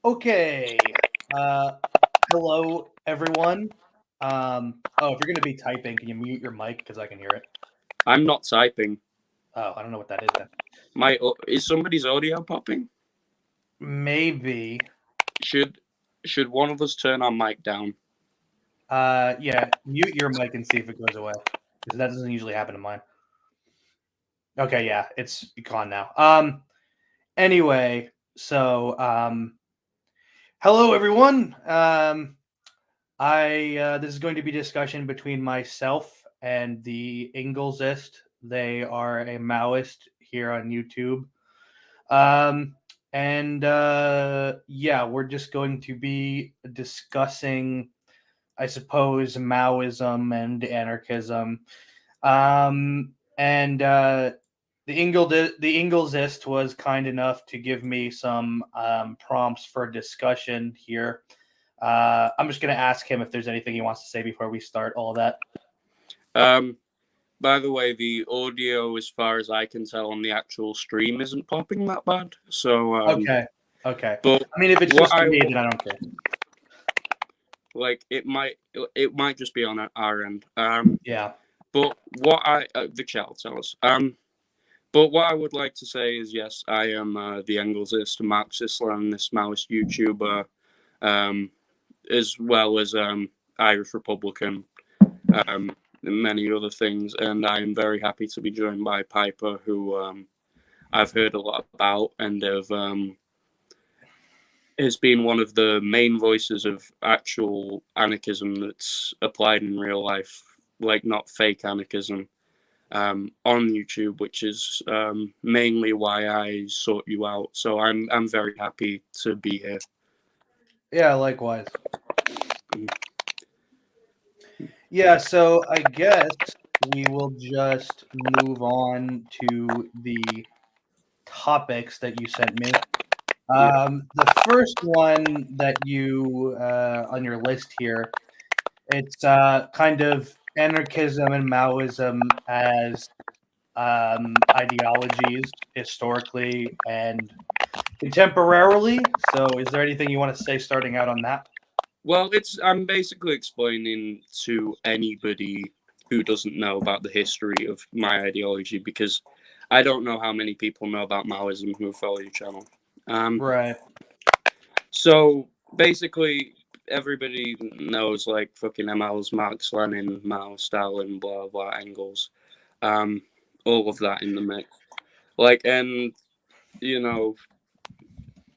Okay. Uh, Hello, everyone. If you're going to be typing, can you mute your mic because I can hear it? I'm not typing. Oh, I don't know what that is then. Is somebody's audio popping? Maybe. Should should one of us turn our mic down? Yeah, mute your mic and see if it goes away because that doesn't usually happen to mine. Okay, yeah, it's gone now. Anyway, hello, everyone. This is going to be discussion between myself and the Engelsist. They are a Maoist here on YouTube. Um, yeah, we're just going to be discussing, I suppose, Maoism and anarchism. And the Engelsist was kind enough to give me some prompts for discussion here. I'm just going to ask him if there's anything he wants to say before we start all that. Um, by the way, the audio, as far as I can tell, on the actual stream isn't popping that bad. So, Okay. Okay. but I mean, if it's what just I me, then I don't care. like, it might just be on our end. Yeah. But what the chat will tell us. But what I would like to say is, yes, I am the Engelsist, Marxist, Leninist, Maoist YouTuber, as well as Irish Republican, and many other things. And I am very happy to be joined by Piper, who I've heard a lot about and has been one of the main voices of actual anarchism that's applied in real life, like not fake anarchism. On YouTube, which is mainly why I sought you out. So I'm very happy to be here. Yeah, likewise. Yeah, so I guess we will just move on to the topics that you sent me. Yeah. The first one that you on your list here, it's kind of anarchism and Maoism as ideologies historically and contemporarily. So, is there anything you want to say starting out on that? Well, I'm basically explaining to anybody who doesn't know about the history of my ideology because I don't know how many people know about Maoism who follow your channel. Um, Right. so basically, everybody knows like fucking ML's Marx, Lenin, Mao, Stalin, blah blah, Engels, um, all of that in the mix. Like, and you know,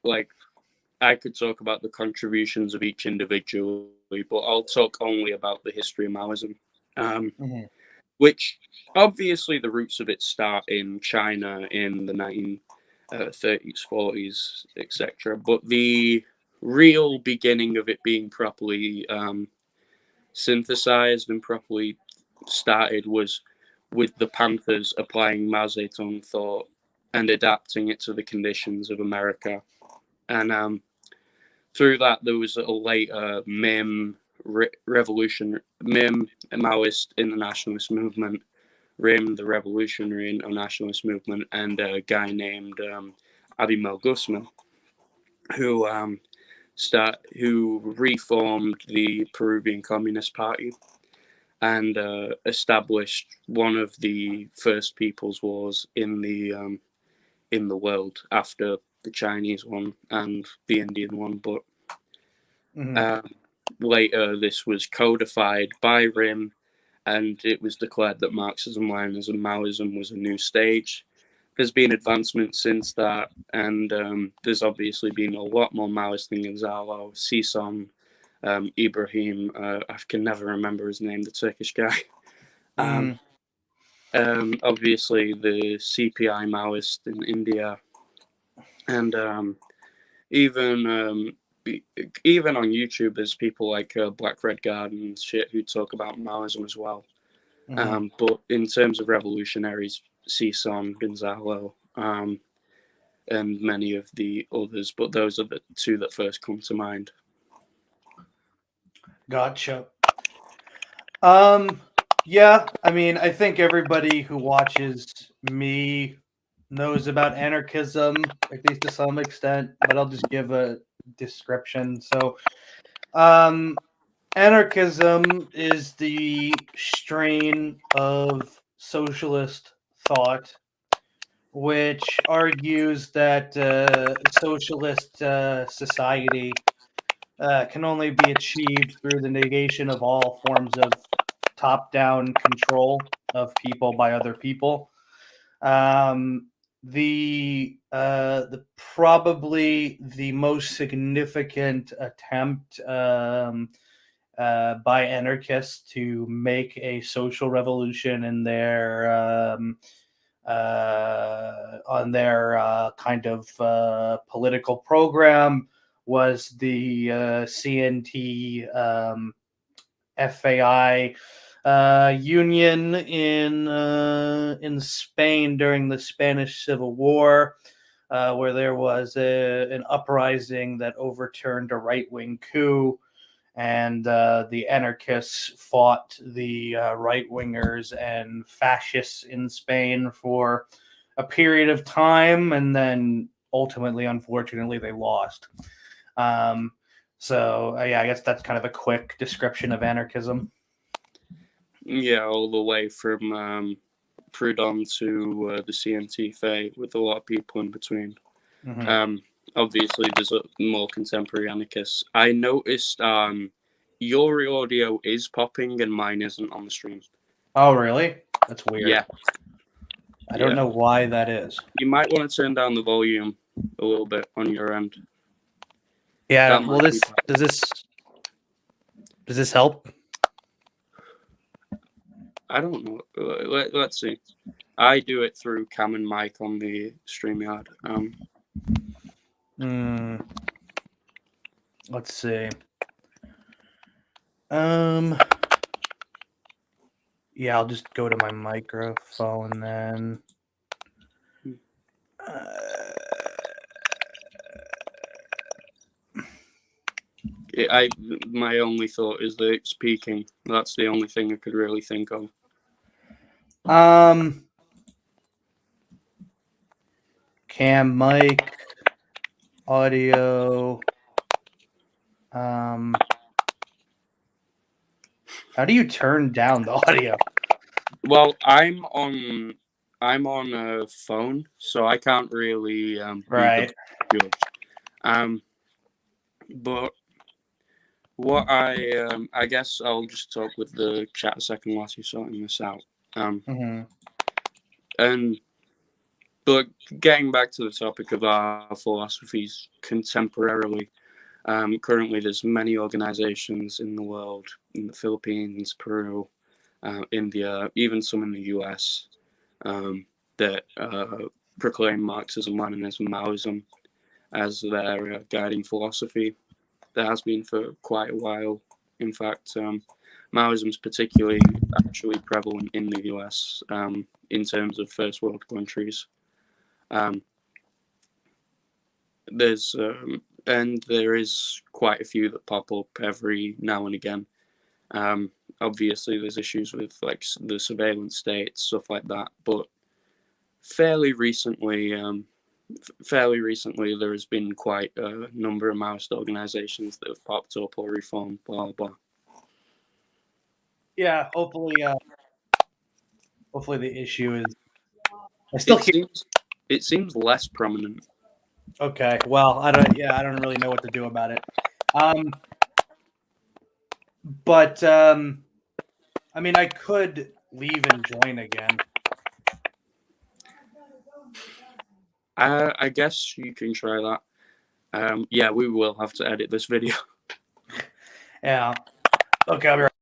like I could talk about the contributions of each individually, but I'll talk only about the history of Maoism, um, Mm-hmm. which obviously the roots of it start in China in the 1930s, 40s, etc. But the real beginning of it being properly synthesized and properly started was with the Panthers applying Mao Zedong thought and adapting it to the conditions of America. And through that, there was a later MIM, a Maoist internationalist movement, RIM, the revolutionary internationalist movement, and a guy named Abimel Guzman, who who reformed the Peruvian Communist Party and established one of the first people's wars in the world after the Chinese one and the Indian one, but Mm-hmm. Um, later, this was codified by RIM, and it was declared that Marxism, Leninism, Maoism was a new stage. There's been advancements since that, and there's obviously been a lot more Maoist than Gonzalo, Sison, Ibrahim. I can never remember his name, the Turkish guy. Um, Mm-hmm. Obviously, the CPI Maoist in India, and even even on YouTube, there's people like Black Red Garden and shit who talk about Maoism as well. Mm-hmm. But in terms of revolutionaries, Sison, Gonzalo, and many of the others, but those are the two that first come to mind. Gotcha. Um, yeah, I mean, I think everybody who watches me knows about anarchism, at least to some extent, but I'll just give a description. So, anarchism is the strain of socialist thought which argues that socialist society can only be achieved through the negation of all forms of top-down control of people by other people. Um, the probably the most significant attempt by anarchists to make a social revolution in their on their kind of political program was the CNT FAI union in Spain during the Spanish Civil War, where there was an uprising that overturned a right-wing coup, and the anarchists fought the right-wingers and fascists in Spain for a period of time, and then ultimately, unfortunately, they lost. So yeah, I guess that's kind of a quick description of anarchism. Yeah, all the way from Proudhon to the CNTFA, with a lot of people in between. Mm-hmm. Obviously, there's more contemporary anarchists. I noticed your audio is popping and mine isn't on the stream. Oh, really? That's weird. Yeah. I don't know why that is. You might want to turn down the volume a little bit on your end. Yeah. Well, does this help? I don't know. Let's see. I do it through Cam and Mike on the StreamYard. Let's see. Yeah, I'll just go to my microphone then. My only thought is that it's peaking. That's the only thing I could really think of. Cam, mic, audio. How do you turn down the audio? Well, I'm on a phone, so I can't really right. be the judge. But what I guess I'll just talk with the chat a second whilst you're sorting this out. But getting back to the topic of our philosophies contemporarily, currently there's many organizations in the world, in the Philippines, Peru, India, even some in the US, that proclaim Marxism, Leninism, Maoism as their guiding philosophy. There has been for quite a while. In fact, Maoism is particularly actually prevalent in the US in terms of first world countries. There is quite a few that pop up every now and again. Obviously, there's issues with like the surveillance state, stuff like that. But fairly recently, there has been quite a number of Maoist organizations that have popped up or reformed, blah blah. Yeah, hopefully the issue is. It seems less prominent. Okay, well, I don't really know what to do about it. But I mean, I could leave and join again. I guess you can try that. Yeah, we will have to edit this video. Yeah. Okay, I'll be right.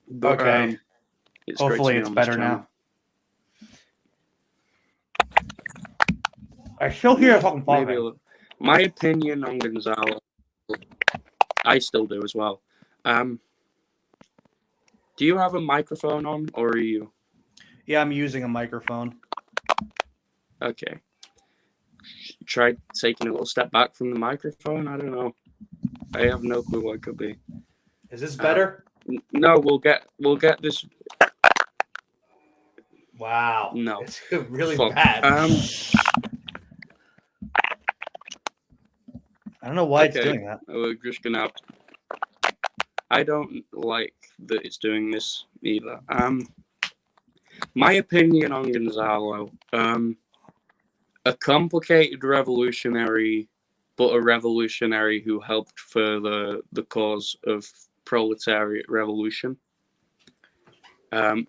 But, okay. Hopefully it's better now. I still hear fucking talking. My opinion on Gonzalo, I still do as well. Do you have a microphone on, or are you? Yeah, I'm using a microphone. Okay. Try taking a little step back from the microphone. I don't know. I have no clue what it could be. Is this better? No, we'll get this. Wow. No, it's really bad. know why it's doing that. We're just gonna have. I don't like that it's doing this either. My opinion on Gonzalo. A complicated revolutionary, but a revolutionary who helped further the cause of proletariat revolution. There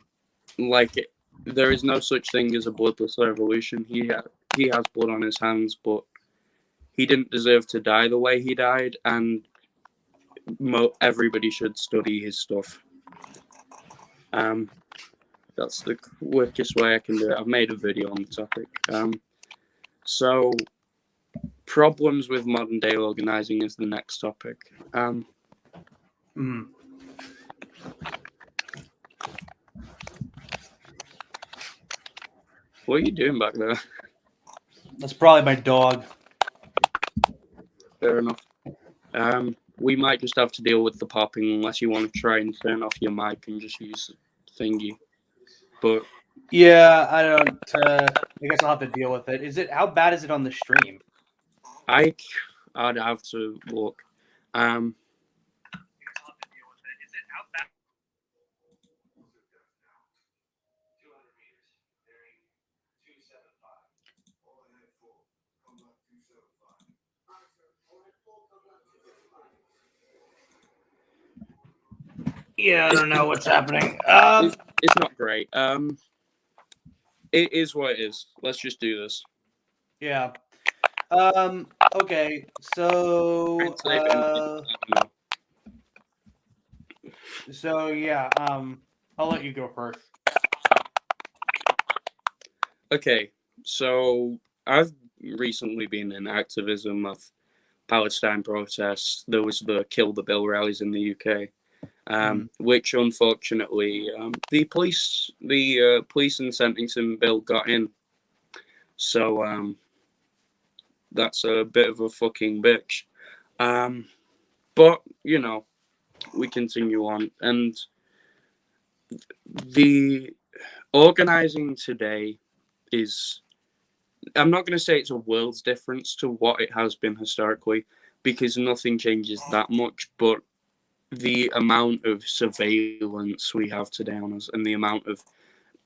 is no such thing as a bloodless revolution. He has blood on his hands, but he didn't deserve to die the way he died, and everybody should study his stuff. That's the quickest way I can do it. I've made a video on the topic. So, problems with modern day organizing is the next topic. What are you doing back there? That's probably my dog. Fair enough. We might just have to deal with the popping unless you want to try and turn off your mic and just use the thingy. But yeah, I don't. I guess I'll have to deal with it. How bad is it on the stream? I'd have to look. Yeah, I don't know what's happening. It's not great. It is what it is. Let's just do this. Yeah. Okay. So. Yeah. I'll let you go first. Okay. So I've recently been in activism of Palestine protests. There was the Kill the Bill rallies in the UK. Which unfortunately the police and sentencing bill got in, so that's a bit of a fucking bitch. But you know, we continue on, and the organizing today is. I'm not going to say it's a world's difference to what it has been historically, because nothing changes that much, but the amount of surveillance we have today on us and the amount of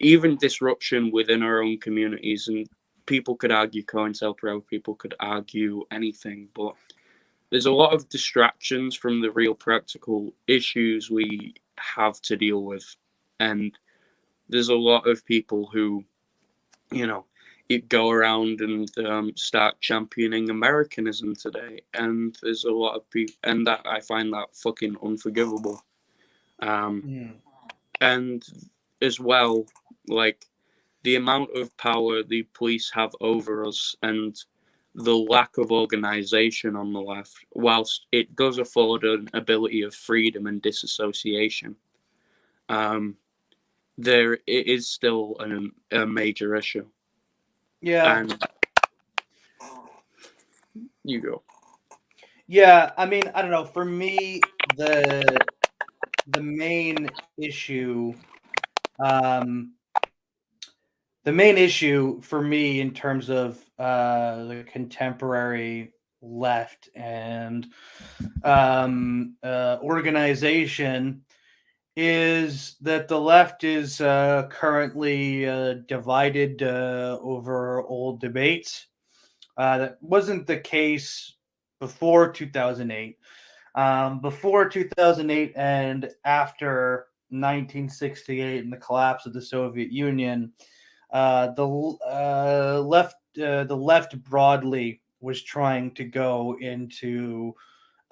even disruption within our own communities, and people could argue COINTELPRO, people could argue anything, but there's a lot of distractions from the real practical issues we have to deal with, and there's a lot of people who, you know, go around and start championing Americanism today, and there's a lot of people, and that I find that fucking unforgivable. And as well, like the amount of power the police have over us and the lack of organization on the left, whilst it does afford an ability of freedom and disassociation, it is still a major issue. Yeah. And you go. Yeah, I mean, I don't know. For me, the main issue, for me in terms of the contemporary left and organization is that the left is currently divided over old debates. That wasn't the case before 2008. Before 2008 and after 1968 and the collapse of the Soviet Union, the left broadly was trying to go into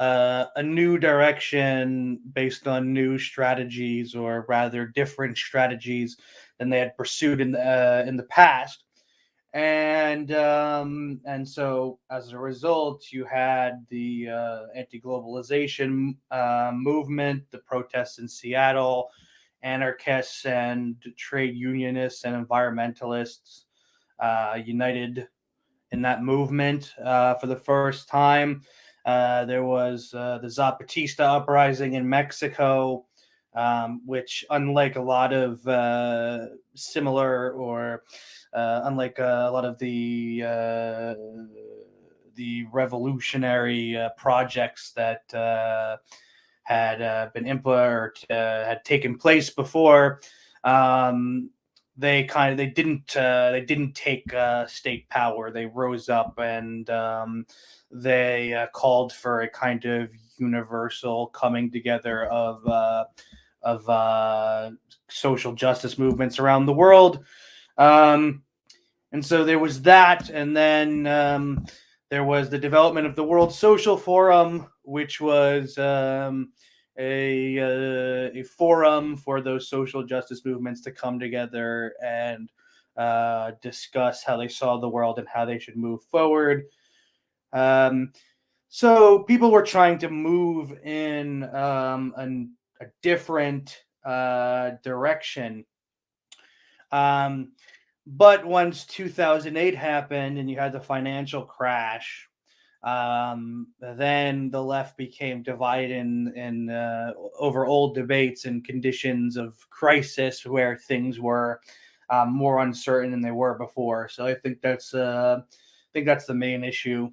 a new direction based on new strategies, or rather different strategies than they had pursued in the past. And so as a result, you had the anti-globalization movement, the protests in Seattle, anarchists and trade unionists and environmentalists united in that movement for the first time. There was the Zapatista uprising in Mexico, which, unlike a lot of unlike a lot of the the revolutionary projects that had been implemented or had taken place before. They didn't take state power. They rose up and they called for a kind of universal coming together of social justice movements around the world. And so there was that, and then there was the development of the World Social Forum, which was a forum for those social justice movements to come together and discuss how they saw the world and how they should move forward. So people were trying to move in a different direction. But once 2008 happened and you had the financial crash, then the left became divided in over old debates and conditions of crisis where things were more uncertain than they were before. So I think that's the main issue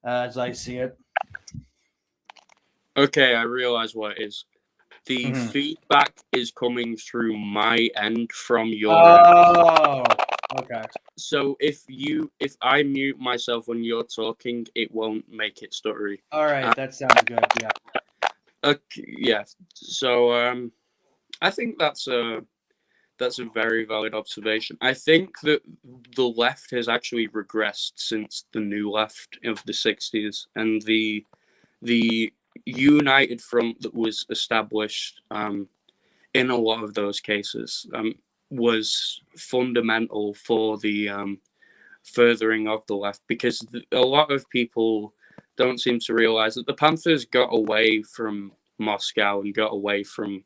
as I see it. Okay, I realize what it is. The feedback is coming through my end from your end. Oh, okay. So if I mute myself when you're talking, it won't make it stuttery. All right, that sounds good. Yeah. Okay, yeah. So I think that's a very valid observation. I think that the left has actually regressed since the new left of the 60s, and the united front that was established in a lot of those cases was fundamental for the furthering of the left, because a lot of people don't seem to realize that the Panthers got away from Moscow and got away from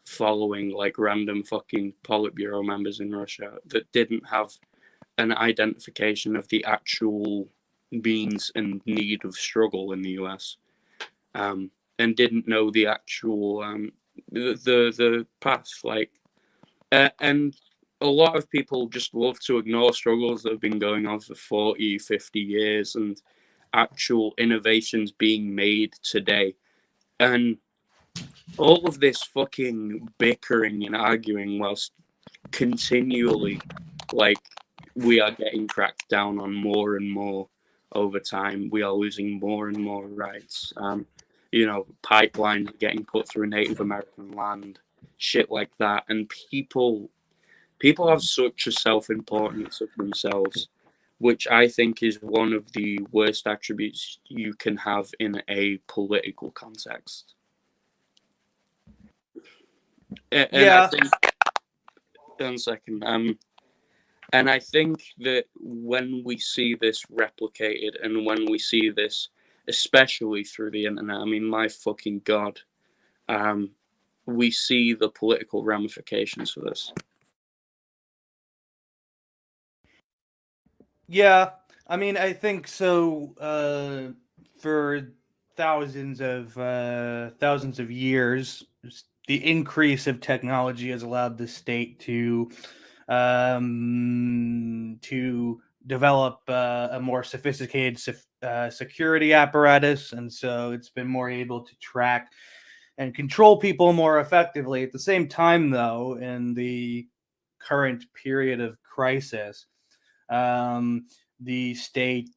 following like random fucking Politburo members in Russia that didn't have an identification of the actual means and need of struggle in the US, and didn't know the actual the path, like and a lot of people just love to ignore struggles that have been going on for 40, 50 years and actual innovations being made today. And all of this fucking bickering and arguing whilst continually, like, we are getting cracked down on more and more over time. We are losing more and more rights. Pipelines getting put through Native American land, shit like that. And people have such a self-importance of themselves, which I think is one of the worst attributes you can have in a political context. And Yeah. I think, 1 second, and I think that when we see this replicated and when we see this, especially through the internet, I mean, my fucking God, we see the political ramifications for this. Yeah, I mean, I think so. For thousands of years, the increase of technology has allowed the state to develop a more sophisticated security apparatus, and so it's been more able to track and control people more effectively. At the same time, though, in the current period of crisis, the state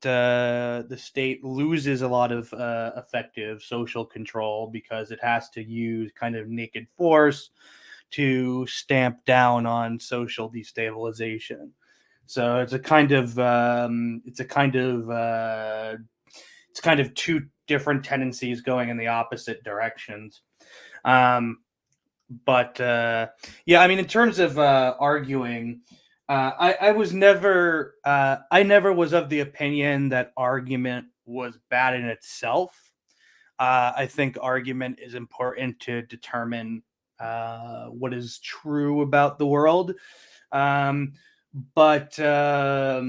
loses a lot of effective social control because it has to use kind of naked force to stamp down on social destabilization. So it's kind of two different tendencies going in the opposite directions. But yeah, I mean, in terms of arguing, I never was of the opinion that argument was bad in itself. I think argument is important to determine what is true about the world. But I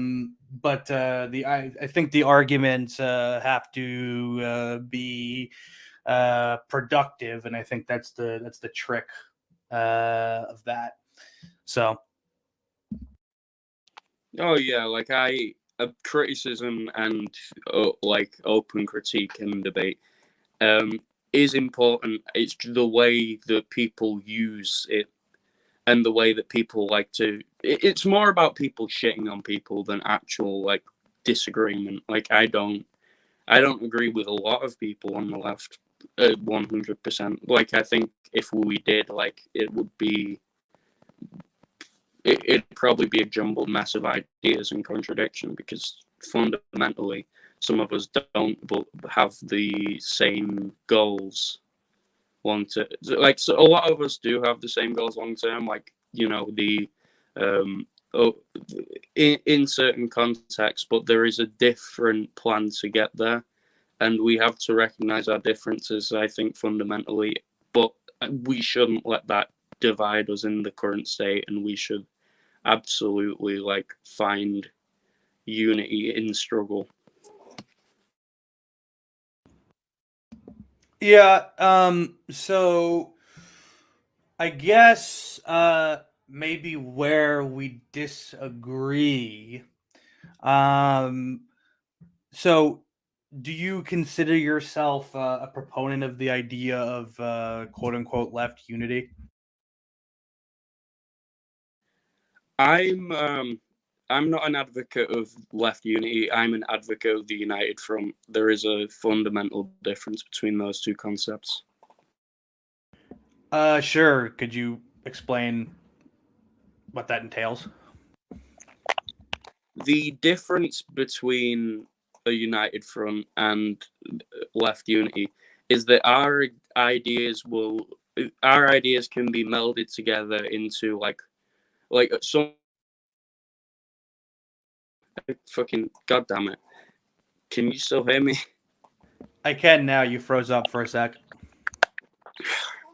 think the arguments have to be productive, and I think that's the trick of that. So. Oh yeah, like I criticism and like open critique and debate is important. It's the way that people use it and the way that people like to. It's more about people shitting on people than actual like disagreement. Like I don't agree with a lot of people on the left 100%. Like I think if we did, like it would be. It'd probably be a jumbled mess of ideas and contradiction because fundamentally some of us don't have the same goals long term. Like so a lot of us do have the same goals long term, like the um oh, in certain contexts, but there is a different plan to get there, and we have to recognize our differences, I think, fundamentally, but we shouldn't let that divide us in the current state, and we should absolutely like find unity in struggle. Yeah. So I guess maybe where we disagree. Um. So, do you consider yourself a proponent of the idea of quote unquote left unity? I'm um I'm not an advocate of left unity. I'm an advocate of the united front. There is a fundamental difference between those two concepts. Sure. Could you explain what that entails? The difference between a united front and left unity is that our ideas can be melded together into like some fucking goddamn it. Can you still hear me? I can now. You froze up for a sec.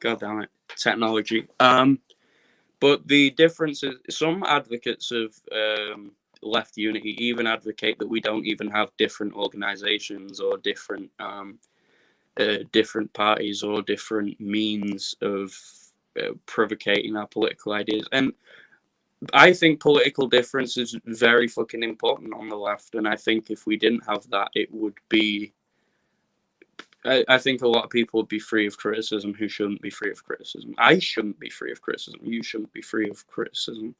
God damn it, technology. But the difference is some advocates of left unity even advocate that we don't even have different organizations or different parties or different means of provocating our political ideas. And I think political difference is very fucking important on the left. And I think if we didn't have that, it would be. I think a lot of people would be free of criticism who shouldn't be free of criticism. I shouldn't be free of criticism. You shouldn't be free of criticism.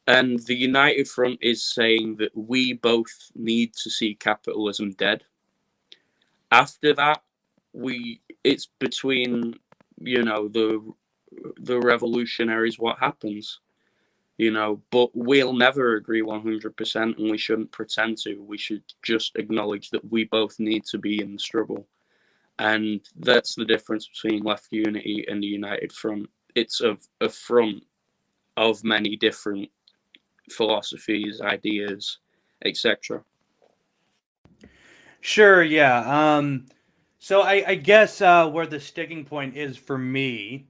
And the United Front is saying that we both need to see capitalism dead. After that, it's between the revolutionaries what happens. But we'll never agree 100%, and we shouldn't pretend to. We should just acknowledge that we both need to be in the struggle. And that's the difference between left unity and the united front. It's a front of many different philosophies, ideas, etc. Sure. Yeah. So I guess where the sticking point is for me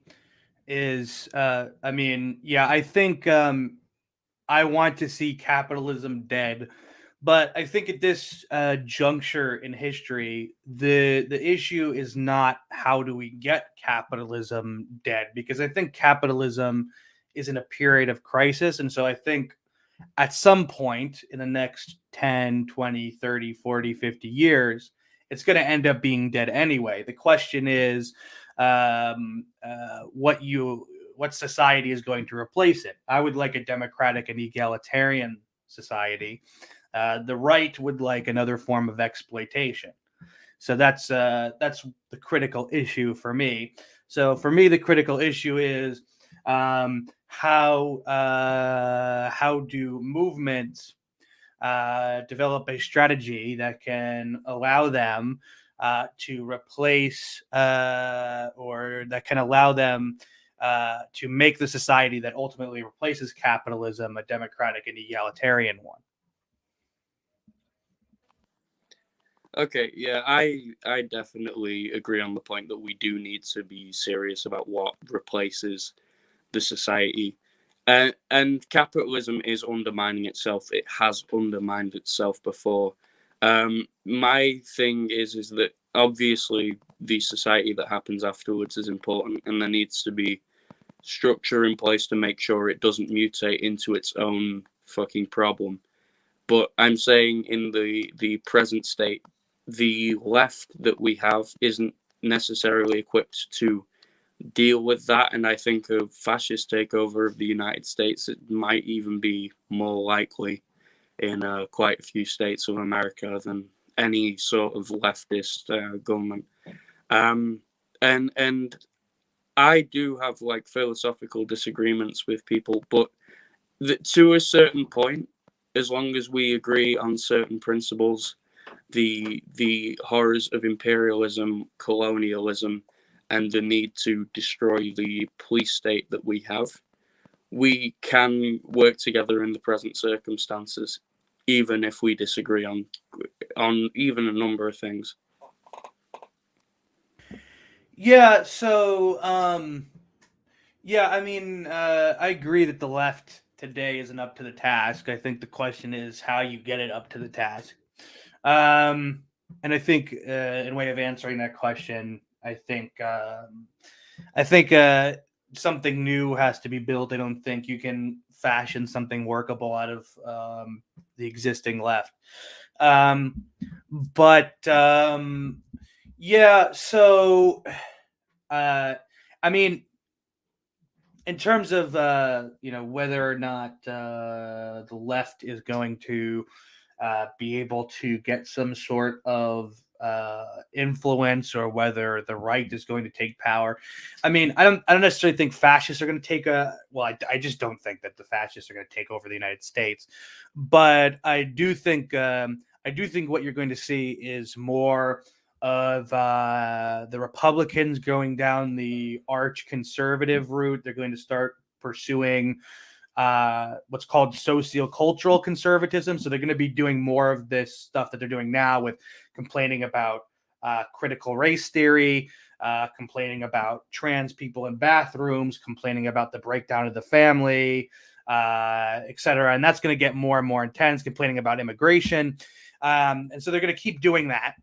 is, I mean, yeah, I think I want to see capitalism dead. But I think at this juncture in history, the issue is not how do we get capitalism dead, because I think capitalism is in a period of crisis. And so I think at some point in the next 10, 20, 30, 40, 50 years, it's going to end up being dead anyway. The question is what society is going to replace it. I would like a democratic and egalitarian society. The right would like another form of exploitation. So that's the critical issue for me. So for me, the critical issue is how do movements develop a strategy that can allow them to replace or that can allow them to make the society that ultimately replaces capitalism a democratic and egalitarian one. Okay, yeah, I definitely agree on the point that we do need to be serious about what replaces the society. And capitalism is undermining itself. It has undermined itself before. My thing is that obviously the society that happens afterwards is important, and there needs to be structure in place to make sure it doesn't mutate into its own fucking problem. But I'm saying in the present state, the left that we have isn't necessarily equipped to deal with that. And I think a fascist takeover of the United States, it might even be more likely in quite a few states of America than any sort of leftist government. And I do have like philosophical disagreements with people, but to a certain point, as long as we agree on certain principles, the horrors of imperialism, colonialism, and the need to destroy the police state that we have, we can work together in the present circumstances, even if we disagree on even a number of things. Yeah. So, yeah, I mean, I agree that the left today isn't up to the task. I think the question is how you get it up to the task. And I think, in way of answering that question, I think something new has to be built. I don't think you can fashion something workable out of the existing left. Um, but yeah, so I mean, in terms of whether or not the left is going to be able to get some sort of influence, or whether the right is going to take power. I mean, I don't necessarily think fascists are going to take a. Well, I just don't think that the fascists are going to take over the United States, but I do think what you're going to see is more of the Republicans going down the arch conservative route. They're going to start pursuing what's called sociocultural conservatism. So they're going to be doing more of this stuff that they're doing now, with complaining about critical race theory, complaining about trans people in bathrooms, complaining about the breakdown of the family, etc. And that's going to get more and more intense, complaining about immigration. And so they're going to keep doing that.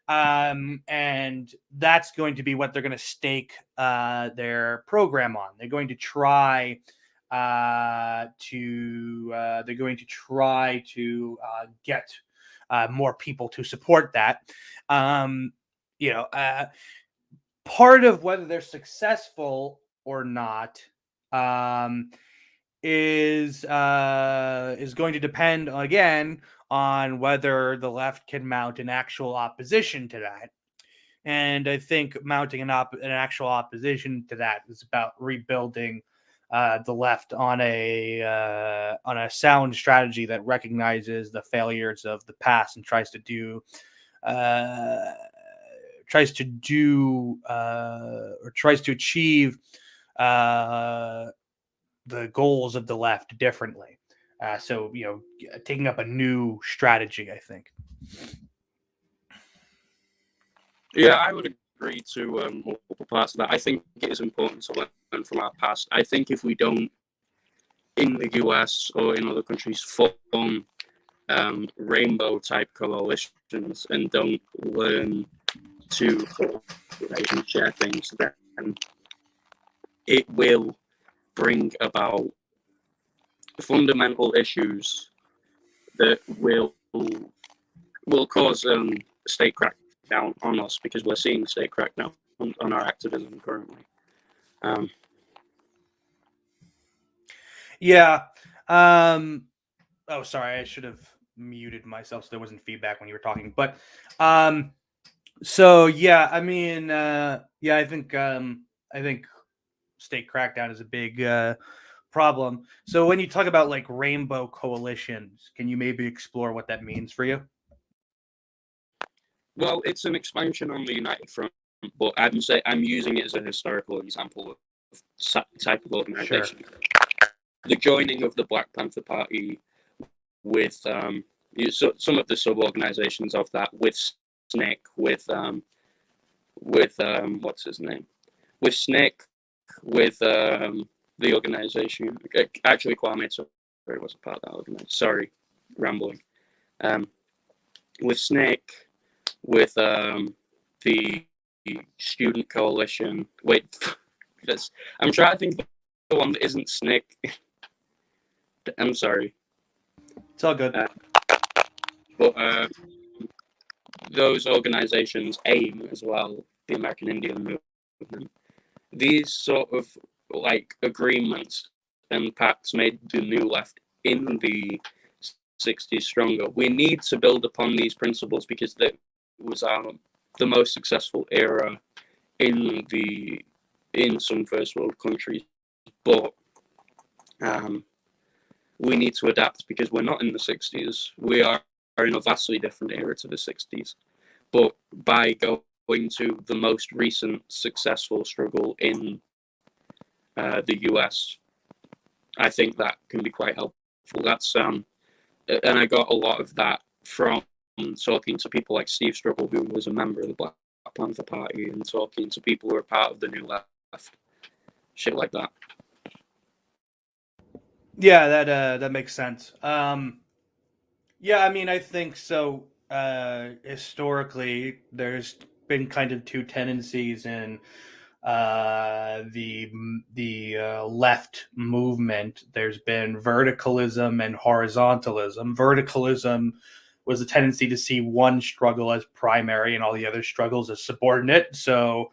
And that's going to be what they're going to stake their program on. They're going to try get more people to support that. You know, part of whether they're successful or not is going to depend again on whether the left can mount an actual opposition to that. And I think mounting an actual opposition to that is about rebuilding the left on a sound strategy that recognizes the failures of the past and tries to achieve the goals of the left differently. So, taking up a new strategy, I think. Yeah, I would agree to multiple parts of that. I think it is important to learn from our past. I think if we don't, in the US or in other countries, form rainbow type coalitions and don't learn to share things, then it will bring about fundamental issues that will cause state crackdown on us, because we're seeing state crackdown on our activism currently. Yeah. Oh, sorry. I should have muted myself so there wasn't feedback when you were talking. But so yeah, I mean, yeah, I think state crackdown is a big problem. So when you talk about like rainbow coalitions, can you maybe explore what that means for you? Well, it's an expansion on the United Front, but I'm using it as a historical example of type of organization. Sure. The joining of the Black Panther Party with some of the sub-organizations of that, with SNCC, with what's his name, with SNCC, with the organization. Actually, Kwame Ture was a part of that organization. Sorry, rambling. With SNCC, with the student coalition. Wait, I'm trying to think of the one that isn't SNCC. I'm sorry. It's all good. But those organizations AIM as well, the American Indian Movement. These sort of like agreements and pacts made the New Left in the 60s stronger. We need to build upon these principles because that was the most successful era in some first world countries. But we need to adapt because we're not in the 60s. We are in a vastly different era to the 60s. But by going to the most recent successful struggle in the US, I think that can be quite helpful. That's and I got a lot of that from talking to people like Steve Struggle, who was a member of the Black Panther Party, and talking to people who are part of the New Left, shit like that. Yeah, that makes sense. Yeah, I mean, I think so. Historically, there's been kind of two tendencies in the left movement. There's been verticalism and horizontalism. Verticalism was a tendency to see one struggle as primary and all the other struggles as subordinate. So,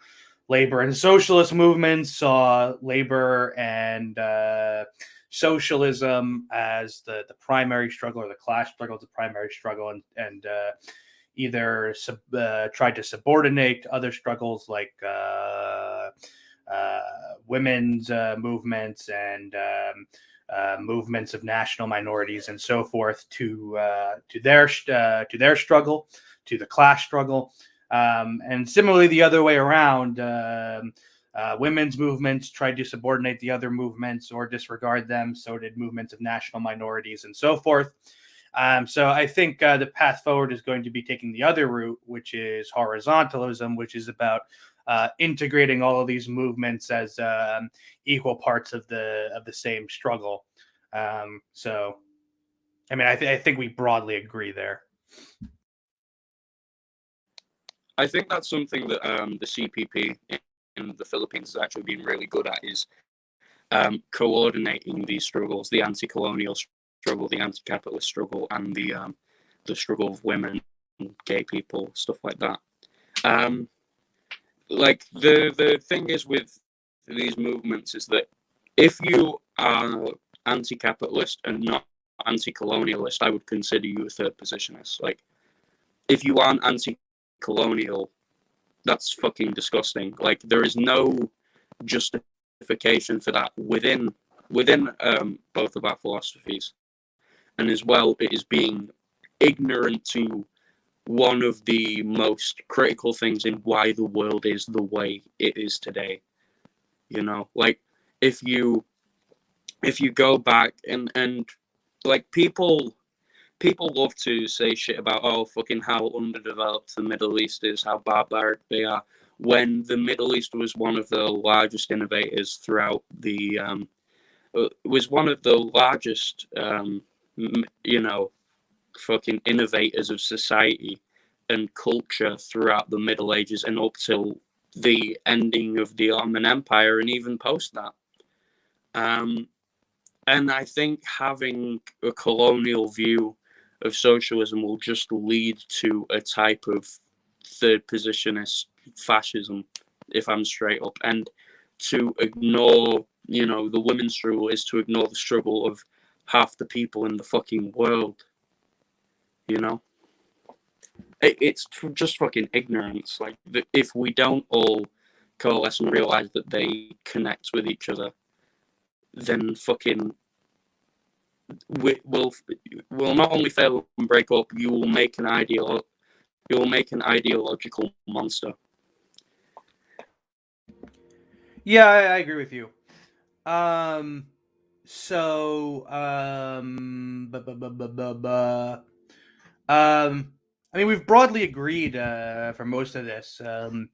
labor and socialist movements saw labor and socialism as the primary struggle, or the class struggle as the primary struggle, and either tried to subordinate other struggles like women's movements and movements of national minorities and so forth to their struggle, to the class struggle, and similarly the other way around. Women's movements tried to subordinate the other movements or disregard them. So did movements of national minorities and so forth. So I think the path forward is going to be taking the other route, which is horizontalism, which is about integrating all of these movements as equal parts of the same struggle. So, I mean, I think we broadly agree there. I think that's something that the CPP in the Philippines has actually been really good at, is coordinating these struggles: the anti-colonial struggle, the anti-capitalist struggle, and the struggle of women, gay people, stuff like that. Like the thing is with these movements is that if you are anti-capitalist and not anti-colonialist, I would consider you a third positionist. Like, if you aren't anti-colonial, that's fucking disgusting. Like, there is no justification for that within both of our philosophies, and as well, it is being ignorant to one of the most critical things in why the world is the way it is today. You know, like, if you go back and like people love to say shit about, oh, fucking how underdeveloped the Middle East is, how barbaric they are, when the Middle East was one of the largest innovators throughout the was one of the largest you know, fucking innovators of society and culture throughout the Middle Ages and up till the ending of the Ottoman Empire, and even post that. And I think having a colonial view of socialism will just lead to a type of third positionist fascism, if I'm straight up. And to ignore, you know, the women's struggle is to ignore the struggle of half the people in the fucking world. You know, it's just fucking ignorance. Like, if we don't all coalesce and realize that they connect with each other, then fucking will not only fail and break up, you will make an ideological monster. Yeah, I agree with you. So, I mean, we've broadly agreed for most of this for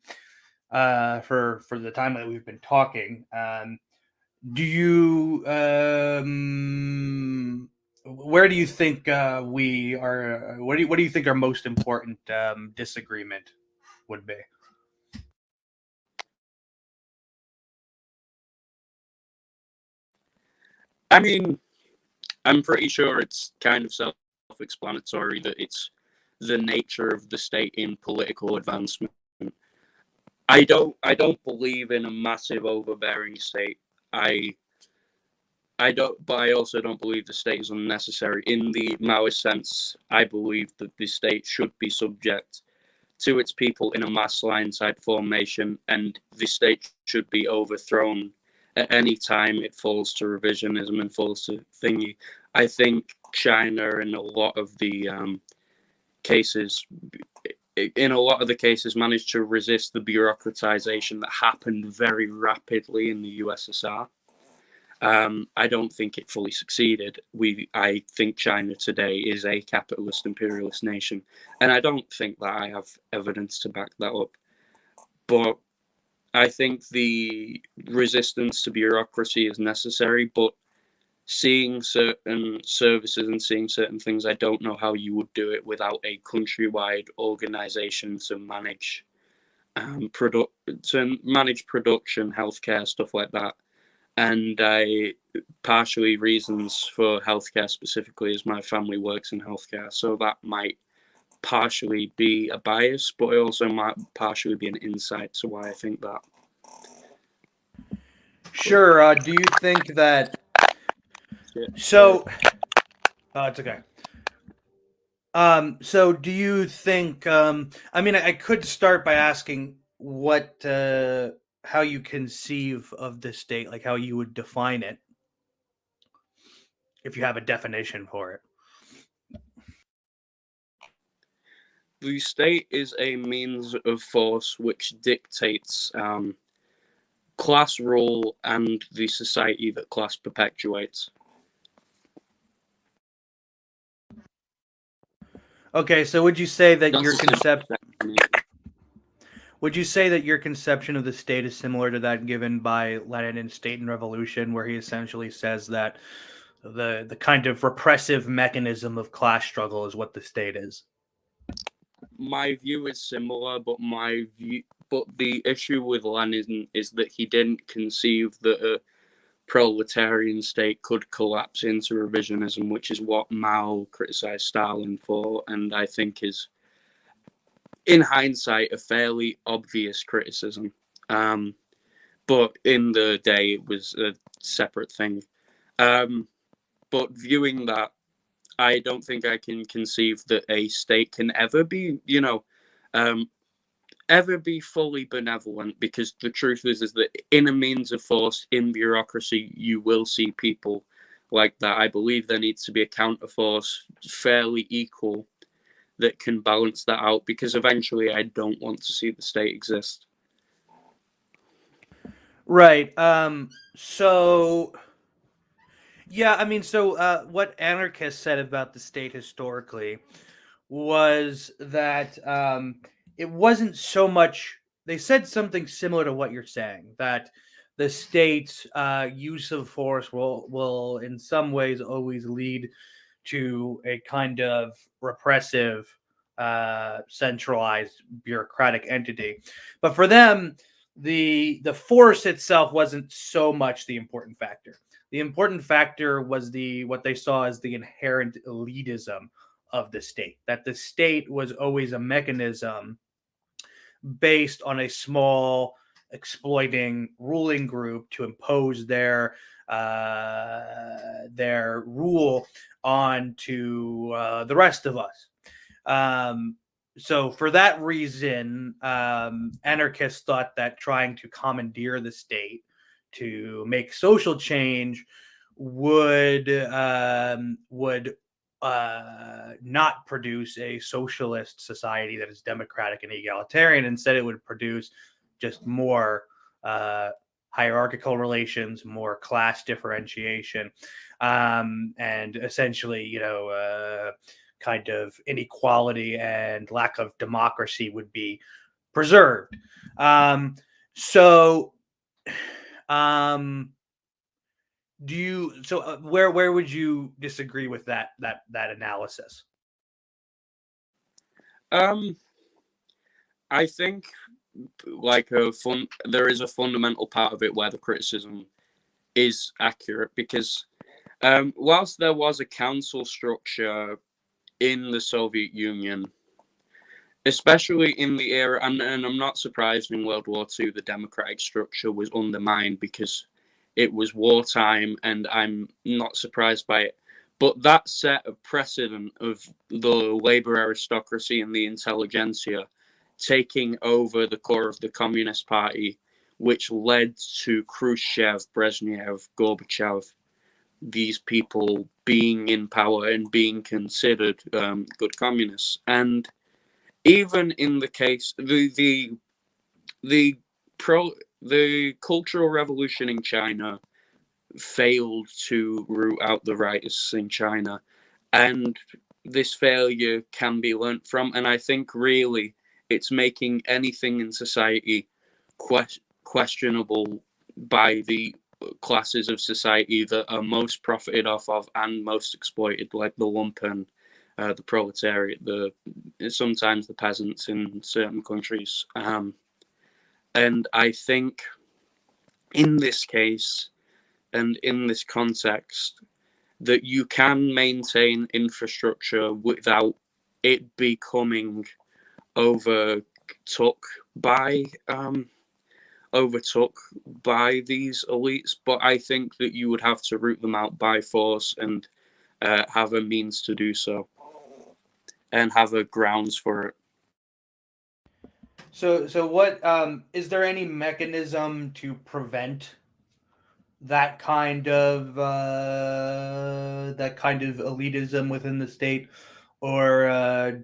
the time that we've been talking. Do you where do you think we are? What do you think our most important disagreement would be? I mean, I'm pretty sure it's kind of self-explanatory that it's the nature of the state in political advancement. I don't believe in a massive overbearing state. I don't, but I also don't believe the state is unnecessary. In the Maoist sense, I believe that the state should be subject to its people in a mass line type formation, and the state should be overthrown at any time it falls to revisionism and falls to thingy. I think China, in a lot of the cases, managed to resist the bureaucratization that happened very rapidly in the USSR. I don't think it fully succeeded. I think China today is a capitalist imperialist nation, and I don't think that I have evidence to back that up. But I think the resistance to bureaucracy is necessary, but seeing certain services and seeing certain things, I don't know how you would do it without a countrywide organization to manage production, healthcare, stuff like that. And partially reasons for healthcare specifically is my family works in healthcare, so that might partially be a bias, but it also might partially be an insight to why I think that. Sure. Do you think that? So, it's okay. So do you think? I mean, I could start by asking what, how you conceive of the state, like how you would define it, if you have a definition for it. The state is a means of force which dictates class rule and the society that class perpetuates. Okay, so would you say that That's your a simple concept? definition. Would you say that your conception of the state is similar to that given by Lenin in State and Revolution, where he essentially says that the kind of repressive mechanism of class struggle is what the state is? My view is similar, but the issue with Lenin is that he didn't conceive that a proletarian state could collapse into revisionism, which is what Mao criticized Stalin for, and I think is, in hindsight, a fairly obvious criticism. But in the day, it was a separate thing. But viewing that, I don't think I can conceive that a state can ever be, ever be fully benevolent, because the truth is that in a means of force, in bureaucracy, you will see people like that. I believe there needs to be a counterforce fairly equal that can balance that out, because eventually I don't want to see the state exist. Right. So yeah, I mean, so what anarchists said about the state historically was that it wasn't so much. They said something similar to what you're saying, that the state's use of force will in some ways always lead to a kind of repressive, centralized bureaucratic entity. But for them, the force itself wasn't so much the important factor. The important factor was what they saw as the inherent elitism of the state. That the state was always a mechanism based on a small exploiting ruling group to impose their rule onto the rest of us. So for that reason, anarchists thought that trying to commandeer the state to make social change would not produce a socialist society that is democratic and egalitarian. Instead, it would produce just more hierarchical relations, more class differentiation, and essentially, kind of inequality and lack of democracy would be preserved. So, do you? So, where would you disagree with that analysis? I think there is a fundamental part of it where the criticism is accurate, because whilst there was a council structure in the Soviet Union, especially in the era, and I'm not surprised in World War II the democratic structure was undermined because it was wartime, and I'm not surprised by it. But that set a precedent of the labor aristocracy and the intelligentsia taking over the core of the Communist Party, which led to Khrushchev, Brezhnev, Gorbachev, these people being in power and being considered good communists. And even in the case, the pro the Cultural Revolution in China failed to root out the rightists in China, and this failure can be learnt from. And I think really it's making anything in society questionable by the classes of society that are most profited off of and most exploited, like the lumpen, the proletariat, sometimes the peasants in certain countries. And I think in this case and in this context, that you can maintain infrastructure without it becoming overtook by these elites. But I think that you would have to root them out by force and have a means to do so, and have a grounds for it. So what is there any mechanism to prevent that kind of elitism within the state, or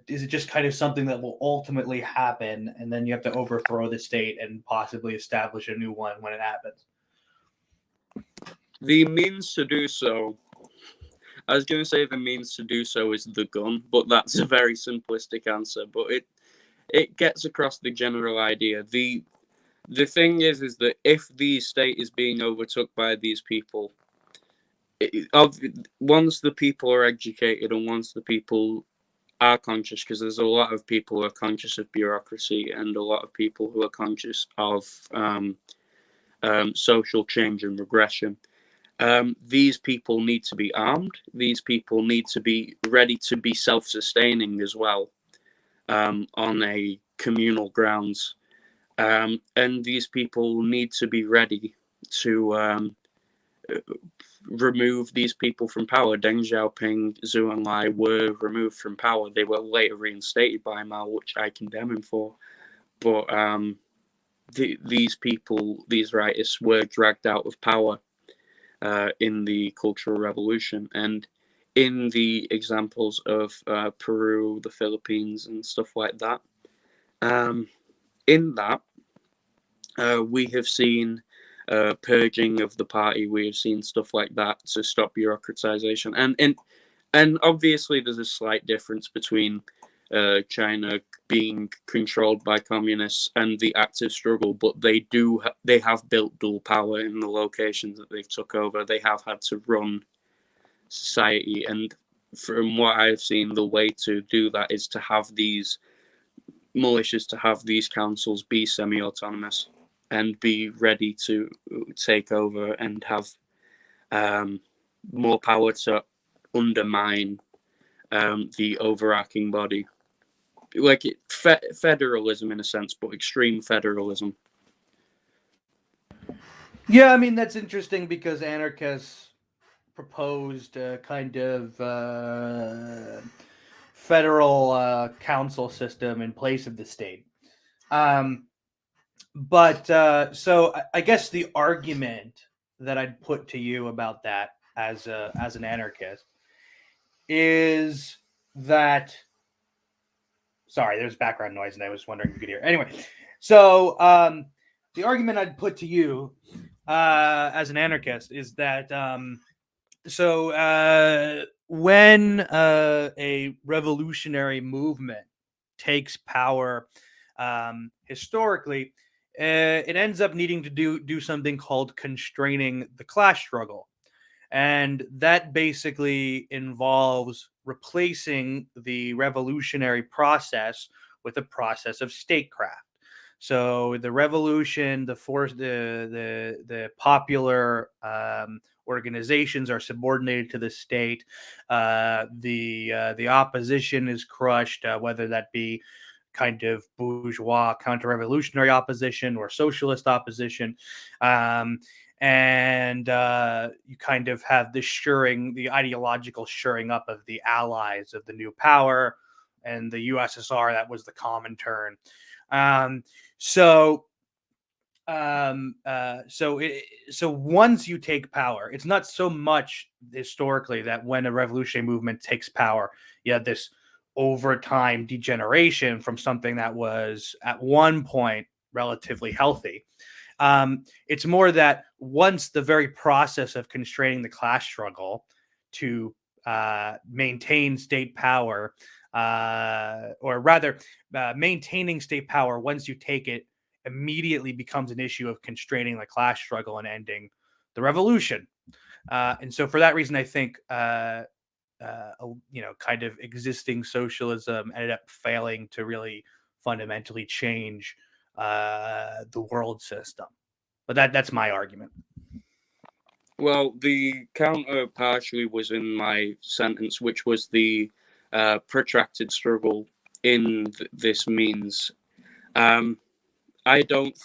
is it just kind of something that will ultimately happen, and then you have to overthrow the state and possibly establish a new one when it happens? The means to do so, I was going to say the means to do so is the gun, but that's a very simplistic answer. But it gets across the general idea. The thing is that if the state is being overtook by these people, once the people are educated and once the people are conscious, because there's a lot of people who are conscious of bureaucracy and a lot of people who are conscious of social change and regression. These people need to be armed. These people need to be ready to be self-sustaining as well, on a communal grounds. And these people need to be ready to remove these people from power. Deng Xiaoping, Zhou Enlai were removed from power. They were later reinstated by Mao, which I condemn him for. But these people, these rightists, were dragged out of power in the Cultural Revolution. And in the examples of Peru, the Philippines, and stuff like that, in that, we have seen purging of the party. We have seen stuff like that to stop bureaucratization. And obviously there's a slight difference between China being controlled by communists and the active struggle, but they have built dual power in the locations that they've took over. They have had to run society, and from what I've seen, the way to do that is to have these militias, to have these councils be semi-autonomous and be ready to take over and have more power to undermine the overarching body. Like federalism in a sense, but extreme federalism. Yeah, I mean that's interesting because anarchists proposed a kind of federal council system in place of the state. But so I guess the argument that I'd put to you about that as an anarchist is that, sorry, there's background noise and I was wondering if you could hear. Anyway, so the argument I'd put to you as an anarchist is that when a revolutionary movement takes power, historically, it ends up needing to do something called constraining the class struggle. And that basically involves replacing the revolutionary process with a process of statecraft. So the revolution, the popular organizations are subordinated to the state. The opposition is crushed, whether that be kind of bourgeois counter-revolutionary opposition or socialist opposition. And you kind of have the ideological shoring up of the allies of the new power, and the USSR, that was the Comintern. So once you take power, it's not so much historically that when a revolutionary movement takes power, you have this over time degeneration from something that was at one point relatively healthy. It's more that once the very process of constraining the class struggle to maintain state power, or rather maintaining state power, once you take it, immediately becomes an issue of constraining the class struggle and ending the revolution. And so for that reason, I think kind of existing socialism ended up failing to really fundamentally change the world system. But that's my argument. Well, the counter partially was in my sentence, which was the protracted struggle in this means. I don't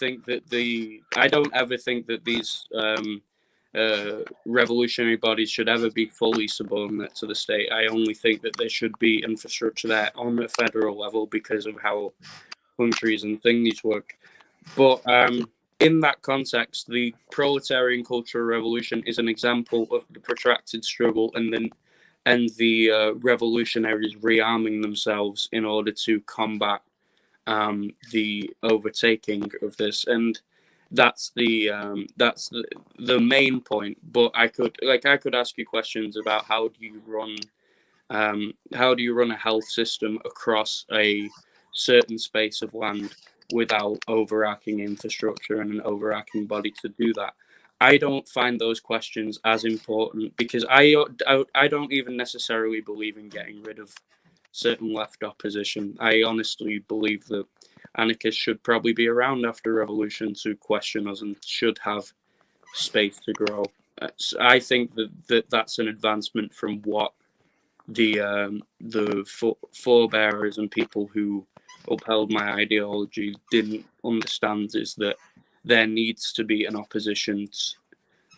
ever think that these revolutionary bodies should ever be fully subordinate to the state. I only think that there should be infrastructure there on a federal level because of how countries and things work. But in that context, the proletarian cultural revolution is an example of the protracted struggle and the revolutionaries rearming themselves in order to combat the overtaking of this, and that's the main point. But I could ask you questions about how do you run a health system across a certain space of land without overarching infrastructure and an overarching body to do that. I don't find those questions as important because I don't even necessarily believe in getting rid of certain left opposition. I honestly believe that anarchists should probably be around after revolution to question us and should have space to grow. I think that that's an advancement from what the forebearers and people who upheld my ideology didn't understand, is that there needs to be an opposition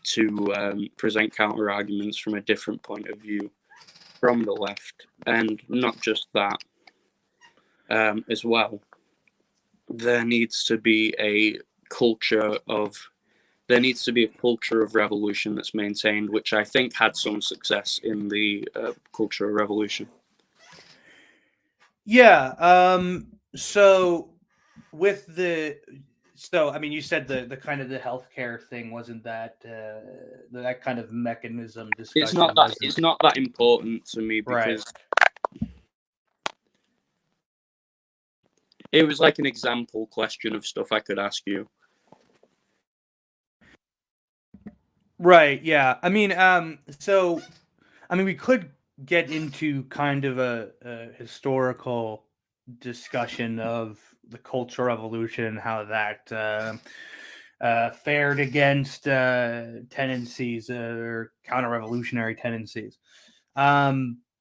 to present counter arguments from a different point of view from the left, and not just that, as well. There needs to be a culture of revolution that's maintained, which I think had some success in the Cultural Revolution. Yeah. I mean, you said the kind of the healthcare thing wasn't that that kind of mechanism discussion. It's not that important to me because it was like an example question of stuff I could ask you. Right. Yeah. I mean, we could get into kind of a historical discussion of the Cultural Revolution and how that fared against tendencies or counter-revolutionary tendencies.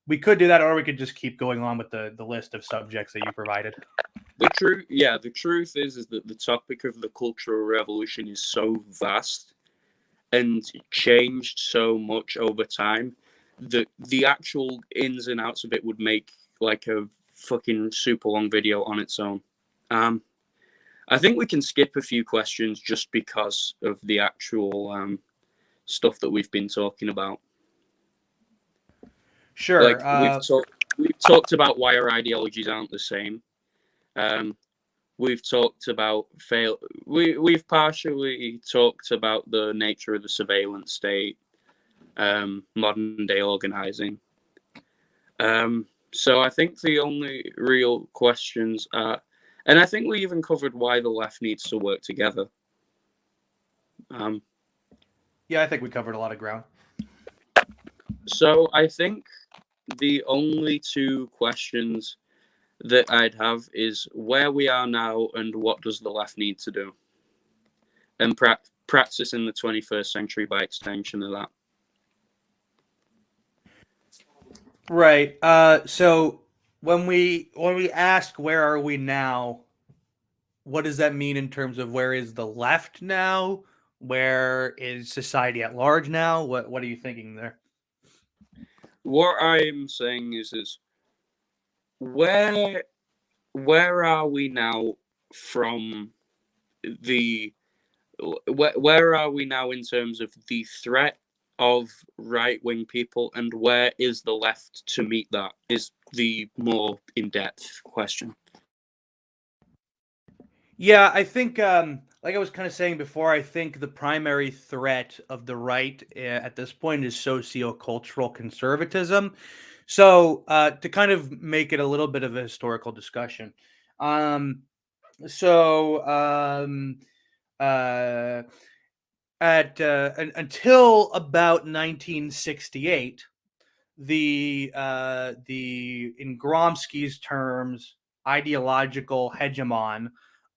We could do that, or we could just keep going on with the list of subjects that you provided. The truth is that the topic of the Cultural Revolution is so vast and changed so much over time that the actual ins and outs of it would make like a fucking super long video on its own. I think we can skip a few questions just because of the actual stuff that we've been talking about. Sure. We've talked about why our ideologies aren't the same. We've talked about We've partially talked about the nature of the surveillance state, modern day organizing. So I think the only real questions are, and I think we even covered why the left needs to work together. Yeah, I think we covered a lot of ground. So I think the only two questions that I'd have is where we are now and what does the left need to do, and practice in the 21st century by extension of that. Right. So when we ask where are we now, what does that mean in terms of where is the left now? Where is society at large now? What are you thinking there? What I'm saying is where where are we now from the where are we now in terms of the threat of right wing people, and where is the left to meet that? Is the more in depth question. Yeah, I think, like I was kind of saying before, I think the primary threat of the right at this point is sociocultural conservatism. So, to kind of make it a little bit of a historical discussion, um, so uh, until about 1968, the in Gromsky's terms, ideological hegemon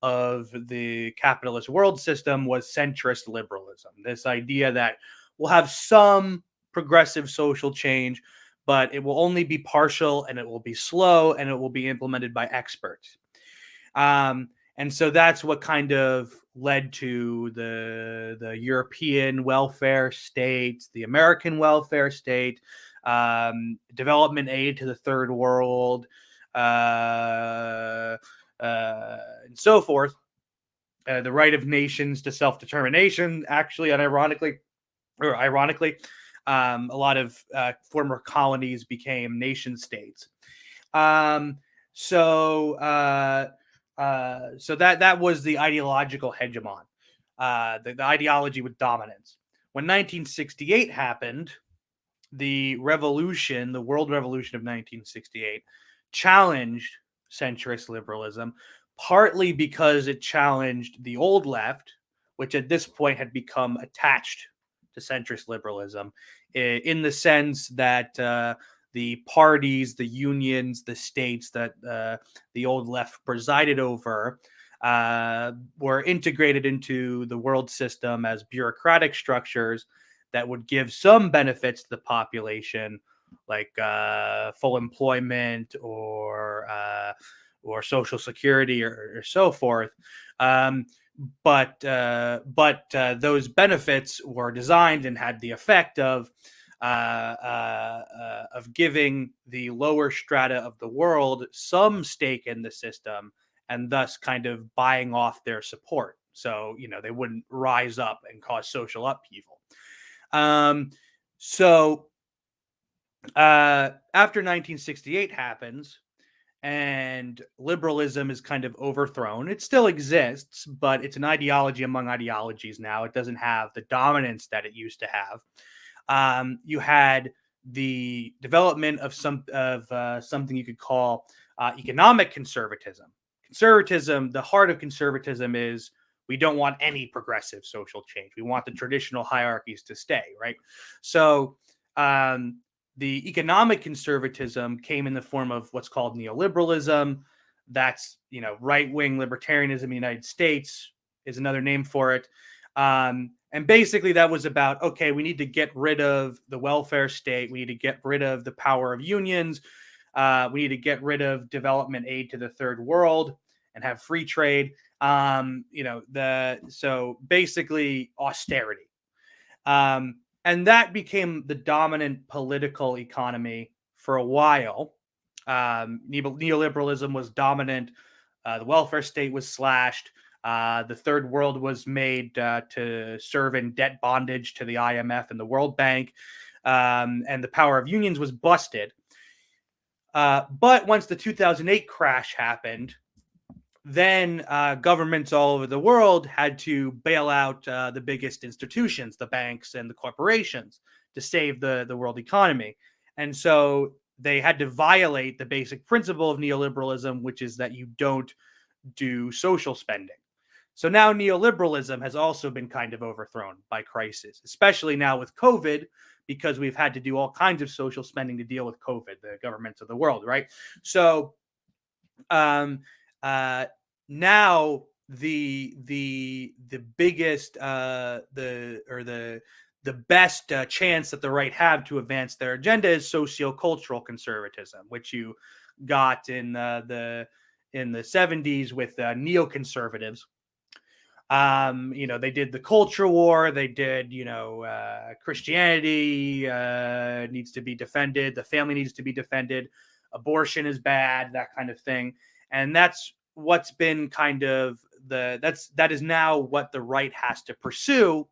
of the capitalist world system was centrist liberalism. This idea that we'll have some progressive social change, but it will only be partial and it will be slow and it will be implemented by experts. Um, and so that's what kind of led to the European welfare state, the American welfare state, development aid to the third world, and so forth. The right of nations to self determination, actually, unironically, or ironically, a lot of former colonies became nation states. Um, so that was the ideological hegemon, the ideology with dominance. When 1968 happened, the revolution, the world revolution of 1968, challenged centrist liberalism, partly because it challenged the old left, which at this point had become attached to centrist liberalism, in the sense that the parties, the unions, the states that the old left presided over were integrated into the world system as bureaucratic structures that would give some benefits to the population, like full employment or social security or so forth. Um, but those benefits were designed and had the effect of giving the lower strata of the world some stake in the system and thus kind of buying off their support. So, they wouldn't rise up and cause social upheaval. Um, so after 1968 happens and liberalism is kind of overthrown, it still exists, but it's an ideology among ideologies now. It doesn't have the dominance that it used to have. You had the development of something you could call economic conservatism. Conservatism, the heart of conservatism is we don't want any progressive social change. We want the traditional hierarchies to stay, right? So the economic conservatism came in the form of what's called neoliberalism. That's right wing libertarianism in the United States is another name for it. And basically, that was about, okay, we need to get rid of the welfare state. We need to get rid of the power of unions. We need to get rid of development aid to the third world and have free trade. So basically austerity. And that became the dominant political economy for a while. Neoliberalism was dominant. The welfare state was slashed. The third world was made to serve in debt bondage to the IMF and the World Bank. And the power of unions was busted. But once the 2008 crash happened, then governments all over the world had to bail out the biggest institutions, the banks and the corporations, to save the world economy. And so they had to violate the basic principle of neoliberalism, which is that you don't do social spending. So now neoliberalism has also been kind of overthrown by crisis, especially now with COVID, because we've had to do all kinds of social spending to deal with COVID, the governments of the world, right? So um, uh, now the biggest the best chance that the right have to advance their agenda is sociocultural conservatism, which you got in the 70s with neoconservatives. They did the culture war. They did, Christianity needs to be defended. The family needs to be defended. Abortion is bad, that kind of thing. And that's what's been kind of that is now what the right has to pursue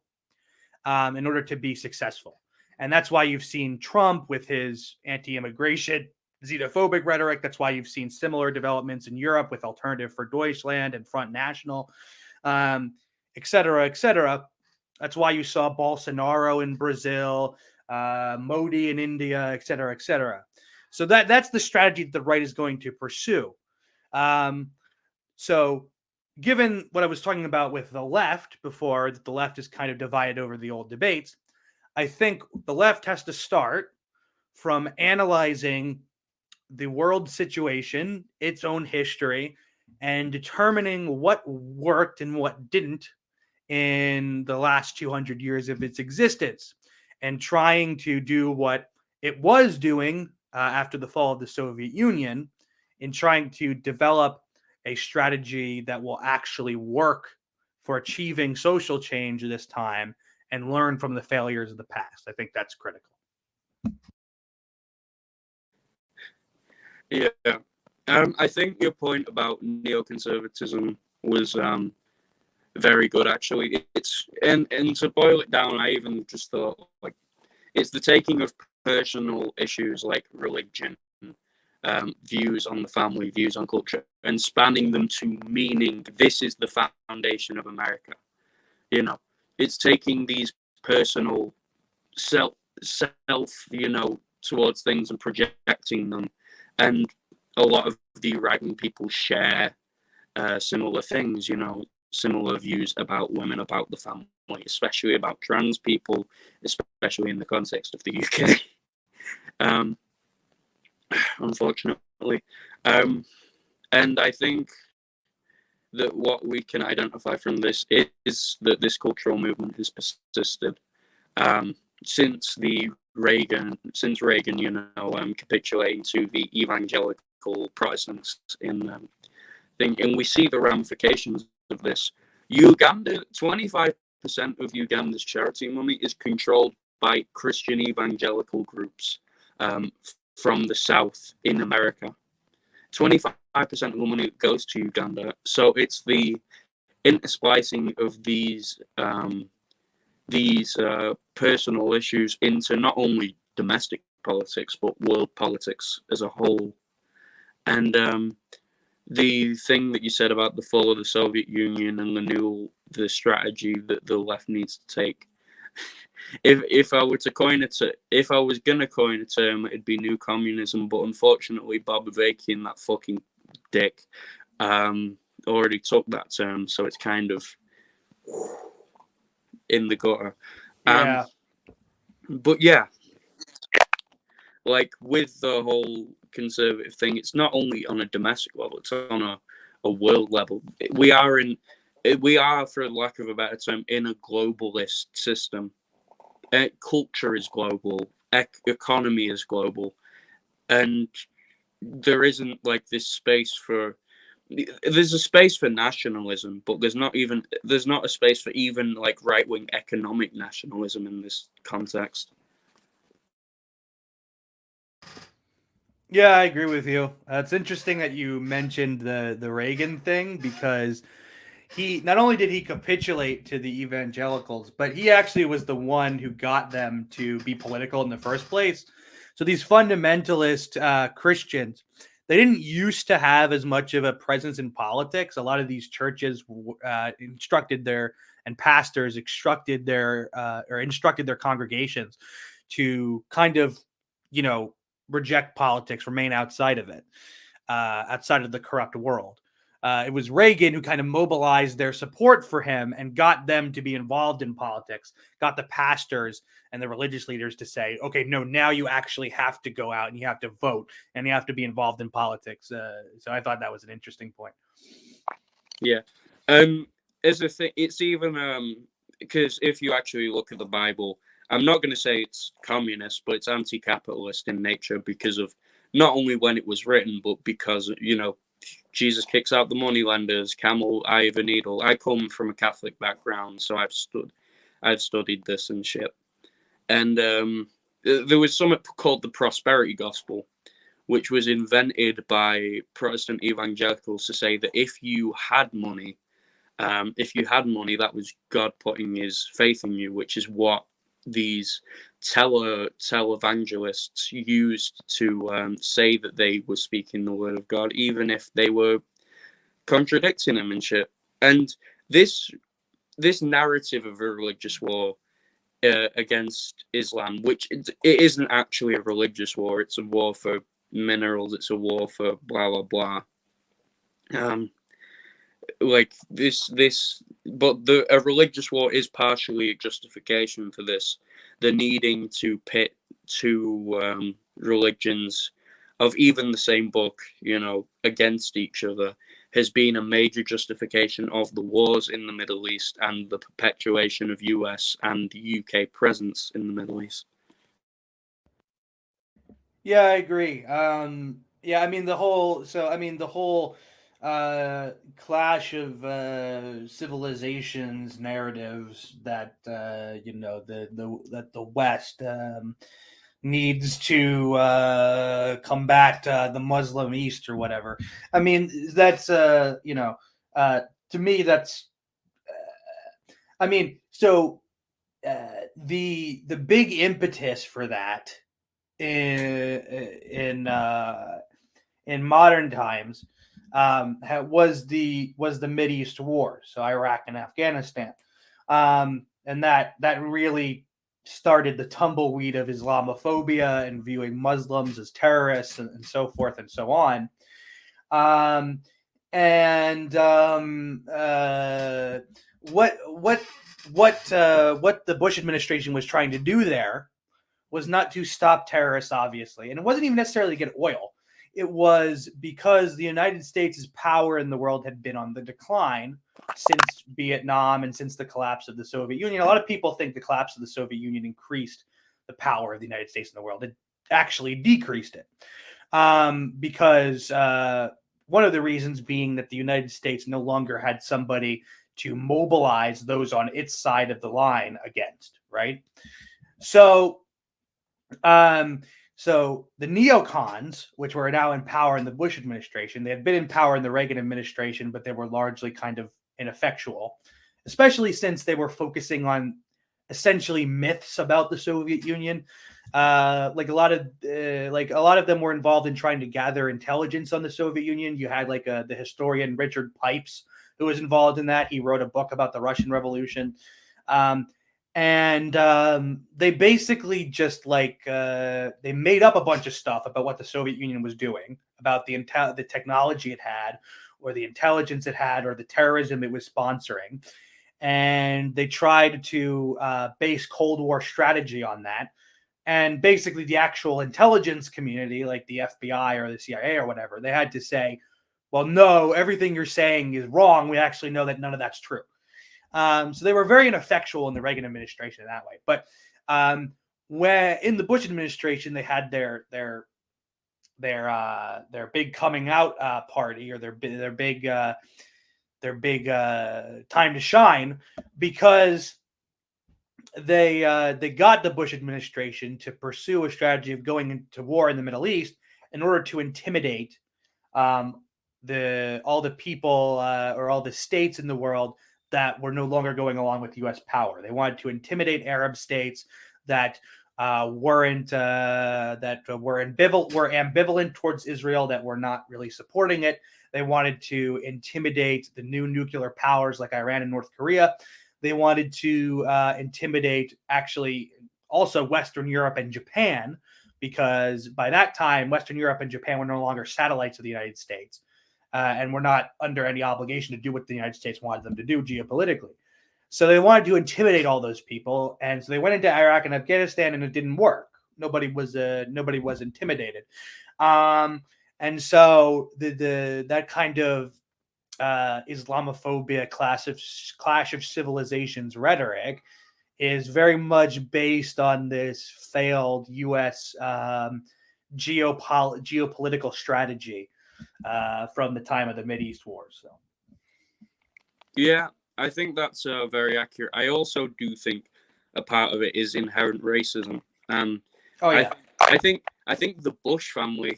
in order to be successful. And that's why you've seen Trump with his anti-immigration, xenophobic rhetoric. That's why you've seen similar developments in Europe with Alternative for Deutschland and Front National, et cetera, et cetera. That's why you saw Bolsonaro in Brazil, Modi in India, et cetera, et cetera. So that's the strategy that the right is going to pursue. So given what I was talking about with the left before, that the left is kind of divided over the old debates, I think the left has to start from analyzing the world situation, its own history, and determining what worked and what didn't in the last 200 years of its existence, and trying to do what it was doing after the fall of the Soviet Union, in trying to develop a strategy that will actually work for achieving social change this time and learn from the failures of the past. I think that's critical. Yeah. I think your point about neoconservatism was very good, actually. And to boil it down, I even just thought, like, it's the taking of personal issues like religion, views on the family, views on culture, and spanning them to meaning this is the foundation of America. It's taking these personal self, towards things and projecting them. And a lot of the right-wing people share similar things, similar views about women, about the family, especially about trans people, especially in the context of the UK. Unfortunately. And I think that what we can identify from this is that this cultural movement has persisted since Reagan, capitulating to the evangelical Protestants in thing, and we see the ramifications of this. Uganda, 25% of Uganda's charity money is controlled by Christian evangelical groups from the South in America. 25% of the money goes to Uganda. So it's the intersplicing of these personal issues into not only domestic politics but world politics as a whole. And the thing that you said about the fall of the Soviet Union and the strategy that the left needs to take. If I was gonna coin a term, it'd be new communism. But unfortunately, Bob Avakian, that fucking dick, already took that term, so it's kind of in the gutter. Yeah. But yeah, like with the whole conservative thing, it's not only on a domestic level; it's on a world level. We are, for lack of a better term, in a globalist system. Culture is global, economy is global, and there isn't like this space for. There's a space for nationalism, but there's not a space for even like right-wing economic nationalism in this context. Yeah, I agree with you. It's interesting that you mentioned the Reagan thing, because he not only did he capitulate to the evangelicals, but he actually was the one who got them to be political in the first place. So these fundamentalist Christians, they didn't used to have as much of a presence in politics. A lot of these churches instructed their congregations to kind of, reject politics, remain outside of it, outside of the corrupt world. It was Reagan who kind of mobilized their support for him and got them to be involved in politics, got the pastors and the religious leaders to say, okay, no, now you actually have to go out and you have to vote and you have to be involved in politics. So I thought that was an interesting point. Yeah. As a thing, it's even because if you actually look at the Bible, I'm not going to say it's communist, but it's anti-capitalist in nature because of not only when it was written, but because, you know, Jesus kicks out the moneylenders, camel, eye of a needle. I come from a Catholic background, so I've studied this and shit. And there was something called the prosperity gospel, which was invented by Protestant evangelicals to say that if you had money, that was God putting his faith in you, which is what these televangelists used to say that they were speaking the word of God, even if they were contradicting him and shit. And this narrative of a religious war against Islam, which it isn't actually a religious war, it's a war for minerals, it's a war for blah blah blah. Like this, but a religious war is partially a justification for this. The needing to pit two religions of even the same book, you know, against each other has been a major justification of the wars in the Middle East and the perpetuation of US and UK presence in the Middle East. Yeah, I agree. Yeah, I mean the whole. Clash of civilizations narratives that that the West needs to combat the Muslim East or whatever. I mean that's to me that's. I mean so the big impetus for that in modern times was the Mideast War, so Iraq and Afghanistan, and that really started the tumbleweed of Islamophobia and viewing Muslims as terrorists and so forth and so on. And what the Bush administration was trying to do there was not to stop terrorists, obviously, and it wasn't even necessarily to get oil. It was because the United States' power in the world had been on the decline since Vietnam and since the collapse of the Soviet Union. A lot of people think the collapse of the Soviet Union increased the power of the United States in the world. It actually decreased it because one of the reasons being that the United States no longer had somebody to mobilize those on its side of the line against, right? So so the neocons, which were now in power in the Bush administration, they had been in power in the Reagan administration, but they were largely kind of ineffectual, especially since they were focusing on essentially myths about the Soviet Union. Like a lot of them were involved in trying to gather intelligence on the Soviet Union. You had the historian Richard Pipes, who was involved in that. He wrote a book about the Russian Revolution. And they basically just they made up a bunch of stuff about what the Soviet Union was doing, about the technology it had, or the intelligence it had, or the terrorism it was sponsoring, and they tried to base Cold War strategy on that. And basically, the actual intelligence community, like the FBI or the CIA or whatever, they had to say, "Well, no, everything you're saying is wrong. We actually know that none of that's true." So they were very ineffectual in the Reagan administration in that way. But when in the Bush administration, they had their big coming out party, or their big time to shine, because they got the Bush administration to pursue a strategy of going into war in the Middle East in order to intimidate all the people or all the states in the world that were no longer going along with U.S. power. They wanted to intimidate Arab states that were ambivalent towards Israel, that were not really supporting it. They wanted to intimidate the new nuclear powers like Iran and North Korea. They wanted to intimidate actually also Western Europe and Japan, because by that time, Western Europe and Japan were no longer satellites of the United States. And were not under any obligation to do what the United States wanted them to do geopolitically. So they wanted to intimidate all those people, and so they went into Iraq and Afghanistan, and it didn't work. Nobody was intimidated, and so that kind of Islamophobia, clash of civilizations rhetoric is very much based on this failed U.S. geopolitical strategy from the time of the Mideast Wars. So. Yeah, I think that's very accurate. I also do think a part of it is inherent racism. Oh yeah, I think the Bush family,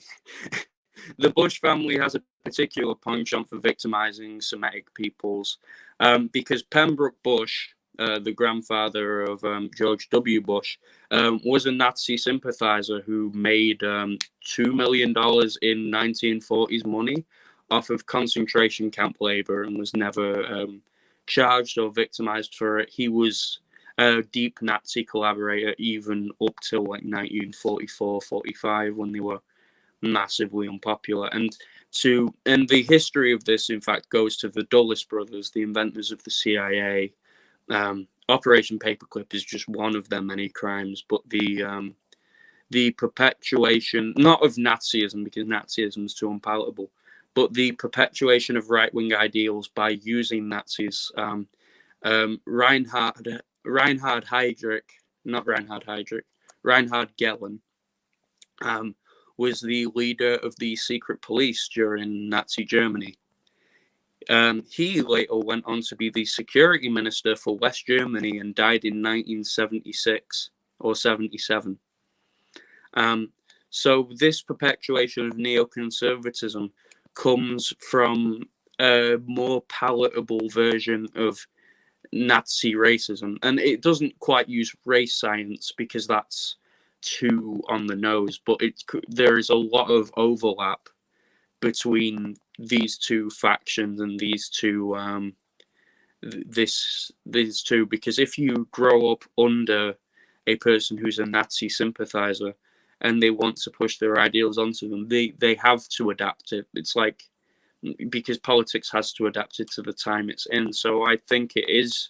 the Bush family has a particular penchant for victimizing Semitic peoples, because Pembroke Bush, the grandfather of George W. Bush, was a Nazi sympathizer who made $2 million in 1940s money off of concentration camp labor and was never charged or victimized for it. He was a deep Nazi collaborator even up till like 1944, 45 when they were massively unpopular. And the history of this, in fact, goes to the Dulles brothers, the inventors of the CIA. Operation Paperclip is just one of their many crimes, but the perpetuation, not of Nazism, because Nazism is too unpalatable, but the perpetuation of right-wing ideals by using Nazis. Reinhard Heydrich, not Reinhard Heydrich, Reinhard Gehlen, was the leader of the secret police during Nazi Germany. He later went on to be the security minister for West Germany and died in 1976 or 77. So this perpetuation of neoconservatism comes from a more palatable version of Nazi racism, and it doesn't quite use race science because that's too on the nose, but there is a lot of overlap between these two factions and these two these two, because if you grow up under a person who's a Nazi sympathizer and they want to push their ideals onto them, they have to adapt it. It's like, because politics has to adapt it to the time it's in. So I think it is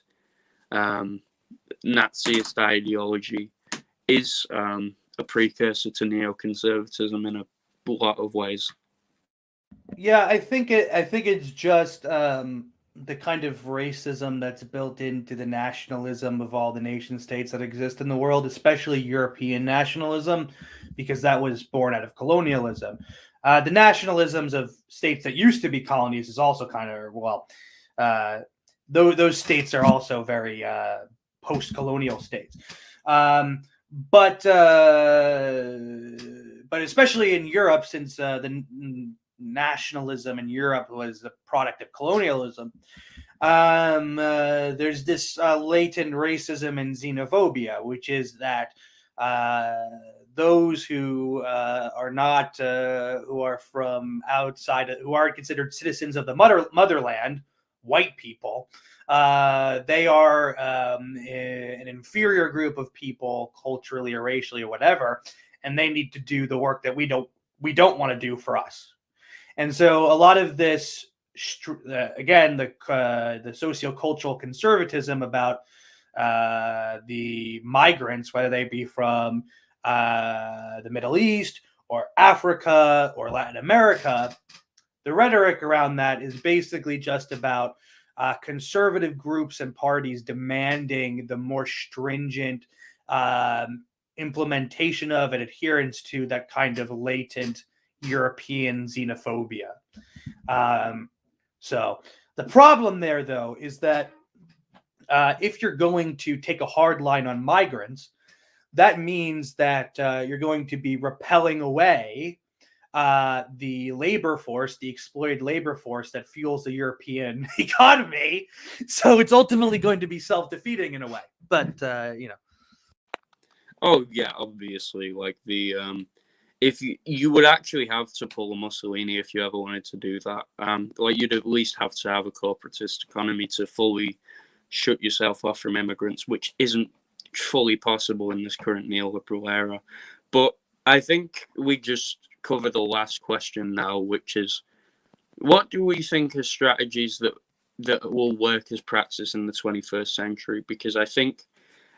Naziist ideology is a precursor to neoconservatism in a lot of ways. yeah. I think it's just the kind of racism that's built into the nationalism of all the nation states that exist in the world, especially European nationalism, because that was born out of colonialism. The nationalisms of states that used to be colonies is also kind of, well, those states are also very post-colonial states. But especially in Europe, since the nationalism in Europe was a product of colonialism, there's this latent racism and xenophobia, which is that those who are not who are from outside, who aren't considered citizens of the motherland, white people, they are an inferior group of people culturally or racially or whatever, and they need to do the work that we don't want to do for us. And so a lot of this, again, the sociocultural conservatism about the migrants, whether they be from the Middle East or Africa or Latin America, the rhetoric around that is basically just about conservative groups and parties demanding the more stringent implementation of and adherence to that kind of latent European xenophobia. So the problem there, though, is that if you're going to take a hard line on migrants, that means that you're going to be repelling away the labor force, the exploited labor force that fuels the European economy. So it's ultimately going to be self-defeating in a way. But, Oh yeah, obviously, like the if you would actually have to pull a Mussolini if you ever wanted to do that. Like you'd at least have to have a corporatist economy to fully shut yourself off from immigrants, which isn't fully possible in this current neoliberal era. But I think we just cover the last question now, which is, what do we think are strategies that will work as practice in the 21st century? Because I think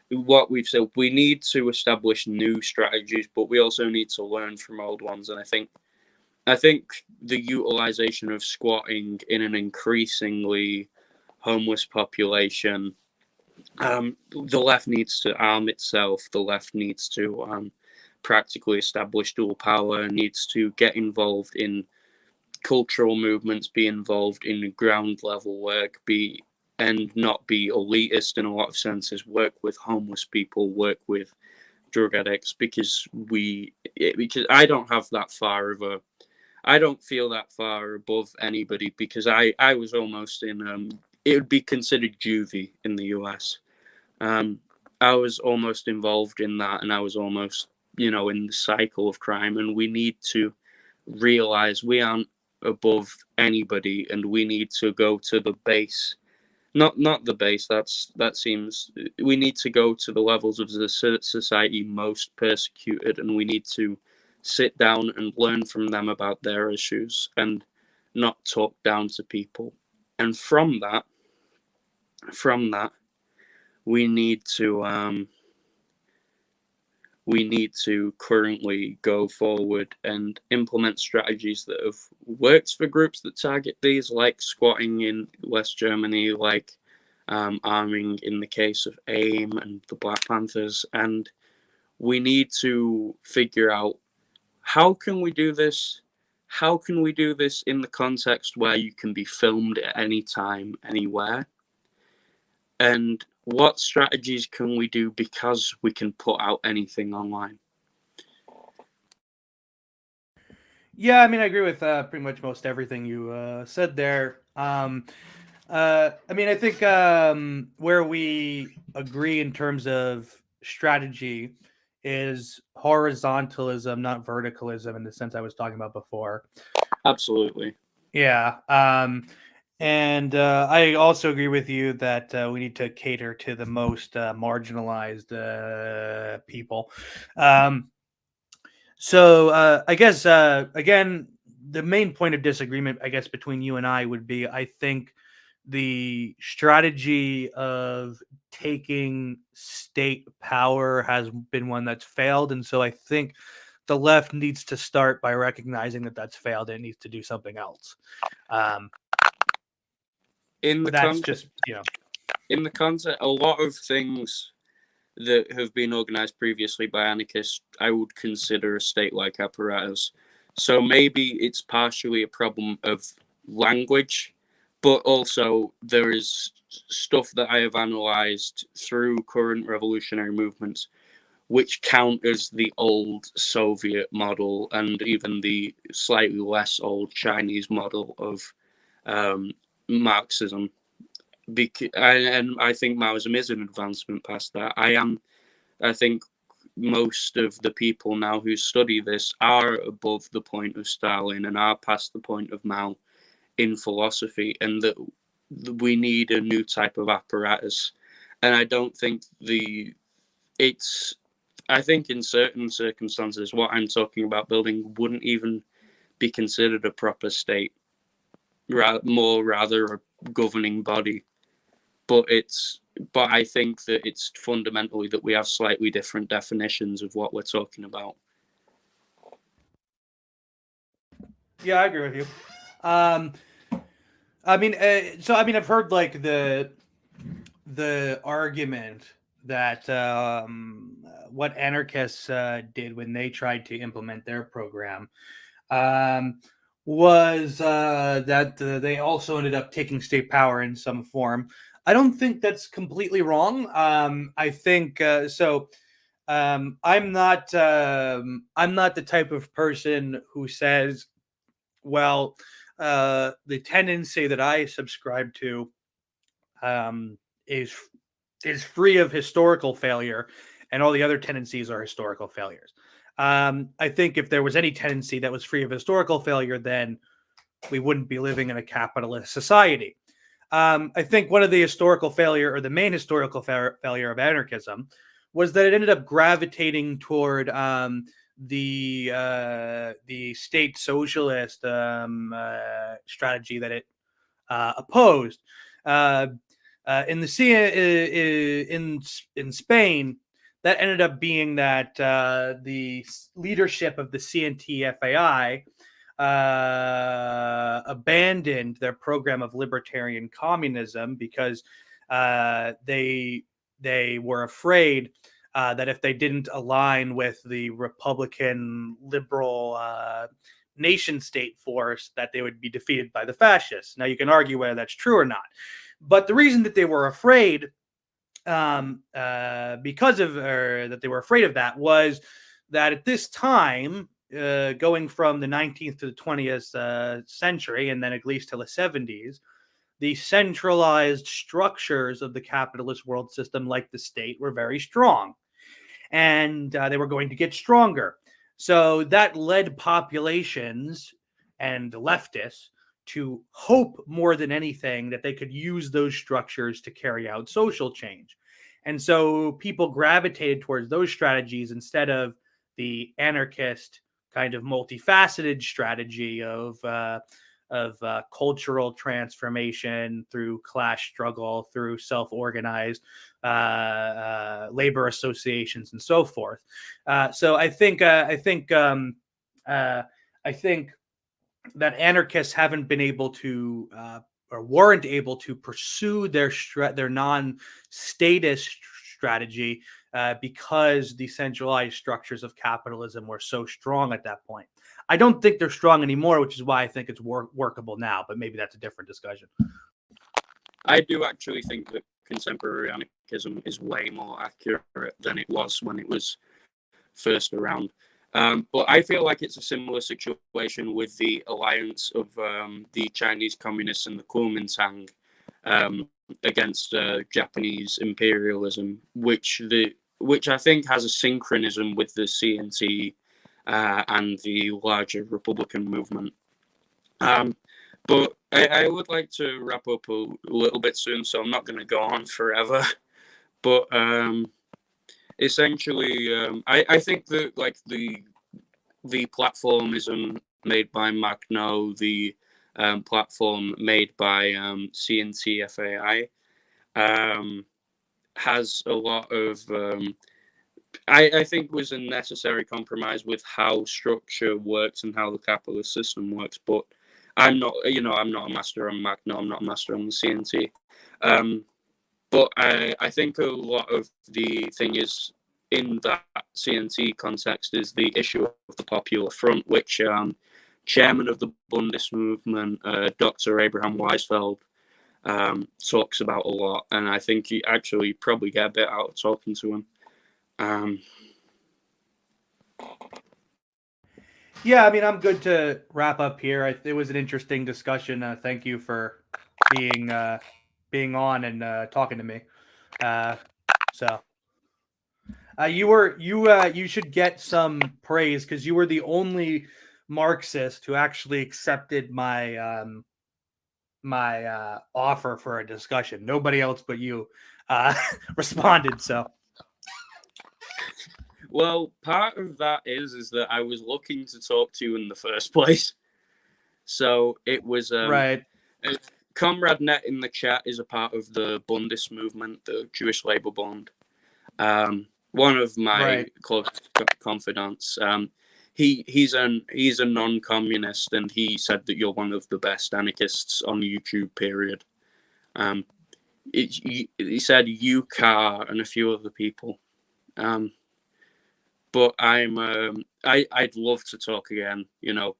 what we've said, we need to establish new strategies, but we also need to learn from old ones. And I think the utilization of squatting in an increasingly homeless population, the left needs to arm itself. The left needs to practically establish dual power, needs to get involved in cultural movements, be involved in ground level work, and not be elitist in a lot of senses, work with homeless people, work with drug addicts, because I don't have that far of a, I don't feel that far above anybody, because I was almost in it would be considered juvie in the US. I was almost involved in that, and I was almost, in the cycle of crime, and we need to realize we aren't above anybody, and we need to go to the base, not the base, that seems, we need to go to the levels of the society most persecuted, and we need to sit down and learn from them about their issues and not talk down to people. And from that we need to currently go forward and implement strategies that have worked for groups that target these, like squatting in West Germany, like arming in the case of AIM and the Black Panthers. And we need to figure out, how can we do this? How can we do this in the context where you can be filmed at any time, anywhere? And what strategies can we do because we can put out anything online? Yeah, I mean, I agree with pretty much most everything you said there. I mean, I think where we agree in terms of strategy is horizontalism, not verticalism, in the sense I was talking about before. Absolutely. Yeah. And I also agree with you that we need to cater to the most marginalized people. So I guess again, the main point of disagreement, I guess, between you and I would be, I think the strategy of taking state power has been one that's failed, and so I think the left needs to start by recognizing that that's failed and it needs to do something else. In the That's context, just in the context, a lot of things that have been organized previously by anarchists, I would consider a state-like apparatus. So maybe it's partially a problem of language, but also there is stuff that I have analyzed through current revolutionary movements which count as the old Soviet model and even the slightly less old Chinese model of Marxism. And I think Maoism is an advancement past that. I think most of the people now who study this are above the point of Stalin and are past the point of Mao in philosophy, and that we need a new type of apparatus. And I don't think I think in certain circumstances, what I'm talking about building wouldn't even be considered a proper state, rather a governing body. But I think that it's fundamentally that we have slightly different definitions of what we're talking about. yeah, I agree with you. I mean, I've heard like the argument that what anarchists did when they tried to implement their program um, was that they also ended up taking state power in some form. I don't think that's completely wrong. I think so. I'm not the type of person who says, well, the tendency that I subscribe to um, is free of historical failure, and all the other tendencies are historical failures. I think if there was any tendency that was free of historical failure, then we wouldn't be living in a capitalist society. I think one of the historical failure, or the main historical failure of anarchism, was that it ended up gravitating toward the state socialist strategy that it opposed. In Spain, that ended up being that the leadership of the CNT-FAI abandoned their program of libertarian communism because they were afraid that if they didn't align with the Republican liberal nation state force, that they would be defeated by the fascists. Now, you can argue whether that's true or not. But the reason that they were afraid that they were afraid of that was that at this time, going from the 19th to the 20th century, and then at least till the 70s, the centralized structures of the capitalist world system, like the state, were very strong. And they were going to get stronger. So that led populations and leftists to hope more than anything that they could use those structures to carry out social change. And so people gravitated towards those strategies instead of the anarchist kind of multifaceted strategy of cultural transformation through class struggle, through self-organized labor associations, and so forth. So I think that anarchists haven't been able to or weren't able to pursue their non-statist strategy because the centralized structures of capitalism were so strong at that point. I don't think they're strong anymore, which is why I think it's workable now, but maybe that's a different discussion. I do actually think that contemporary anarchism is way more accurate than it was when it was first around. But I feel like it's a similar situation with the alliance of the Chinese communists and the Kuomintang against Japanese imperialism, which I think has a synchronism with the CNC and the larger Republican movement. But I would like to wrap up a little bit soon, so I'm not going to go on forever. But essentially, I think that like the platformism made by Magno, the platform made by CNCFAI, has a lot of I think was a necessary compromise with how structure works and how the capitalist system works. But I'm not a master on Magno, I'm not a master on the CNC. But I think a lot of the thing is in that CNC context is the issue of the Popular Front, which chairman of the Bundist movement, Dr. Abraham Weisfeld, talks about a lot. And I think you actually probably get a bit out of talking to him. Yeah, I mean, I'm good to wrap up here. It was an interesting discussion. Thank you for being on and talking to me. You should get some praise because you were the only Marxist who actually accepted my offer for a discussion. Nobody else but you responded. So. Well, part of that is that I was looking to talk to you in the first place. So it was right. Comrade Net in the chat is a part of the Bundist movement, the Jewish Labour Bund. One of my close confidants. He's a non-communist, and he said that you're one of the best anarchists on YouTube. Period. He said you, Car, and a few other people. But I'd love to talk again. You know,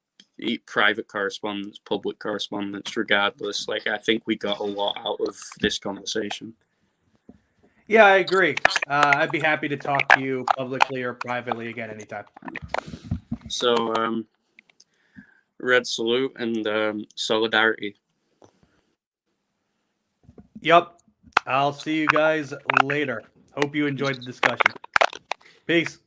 private correspondence, public correspondence, regardless. Like, I think we got a lot out of this conversation. Yeah, I agree. I'd be happy to talk to you publicly or privately again anytime. So, red salute and solidarity. Yep. I'll see you guys later. Hope you enjoyed the discussion. Peace.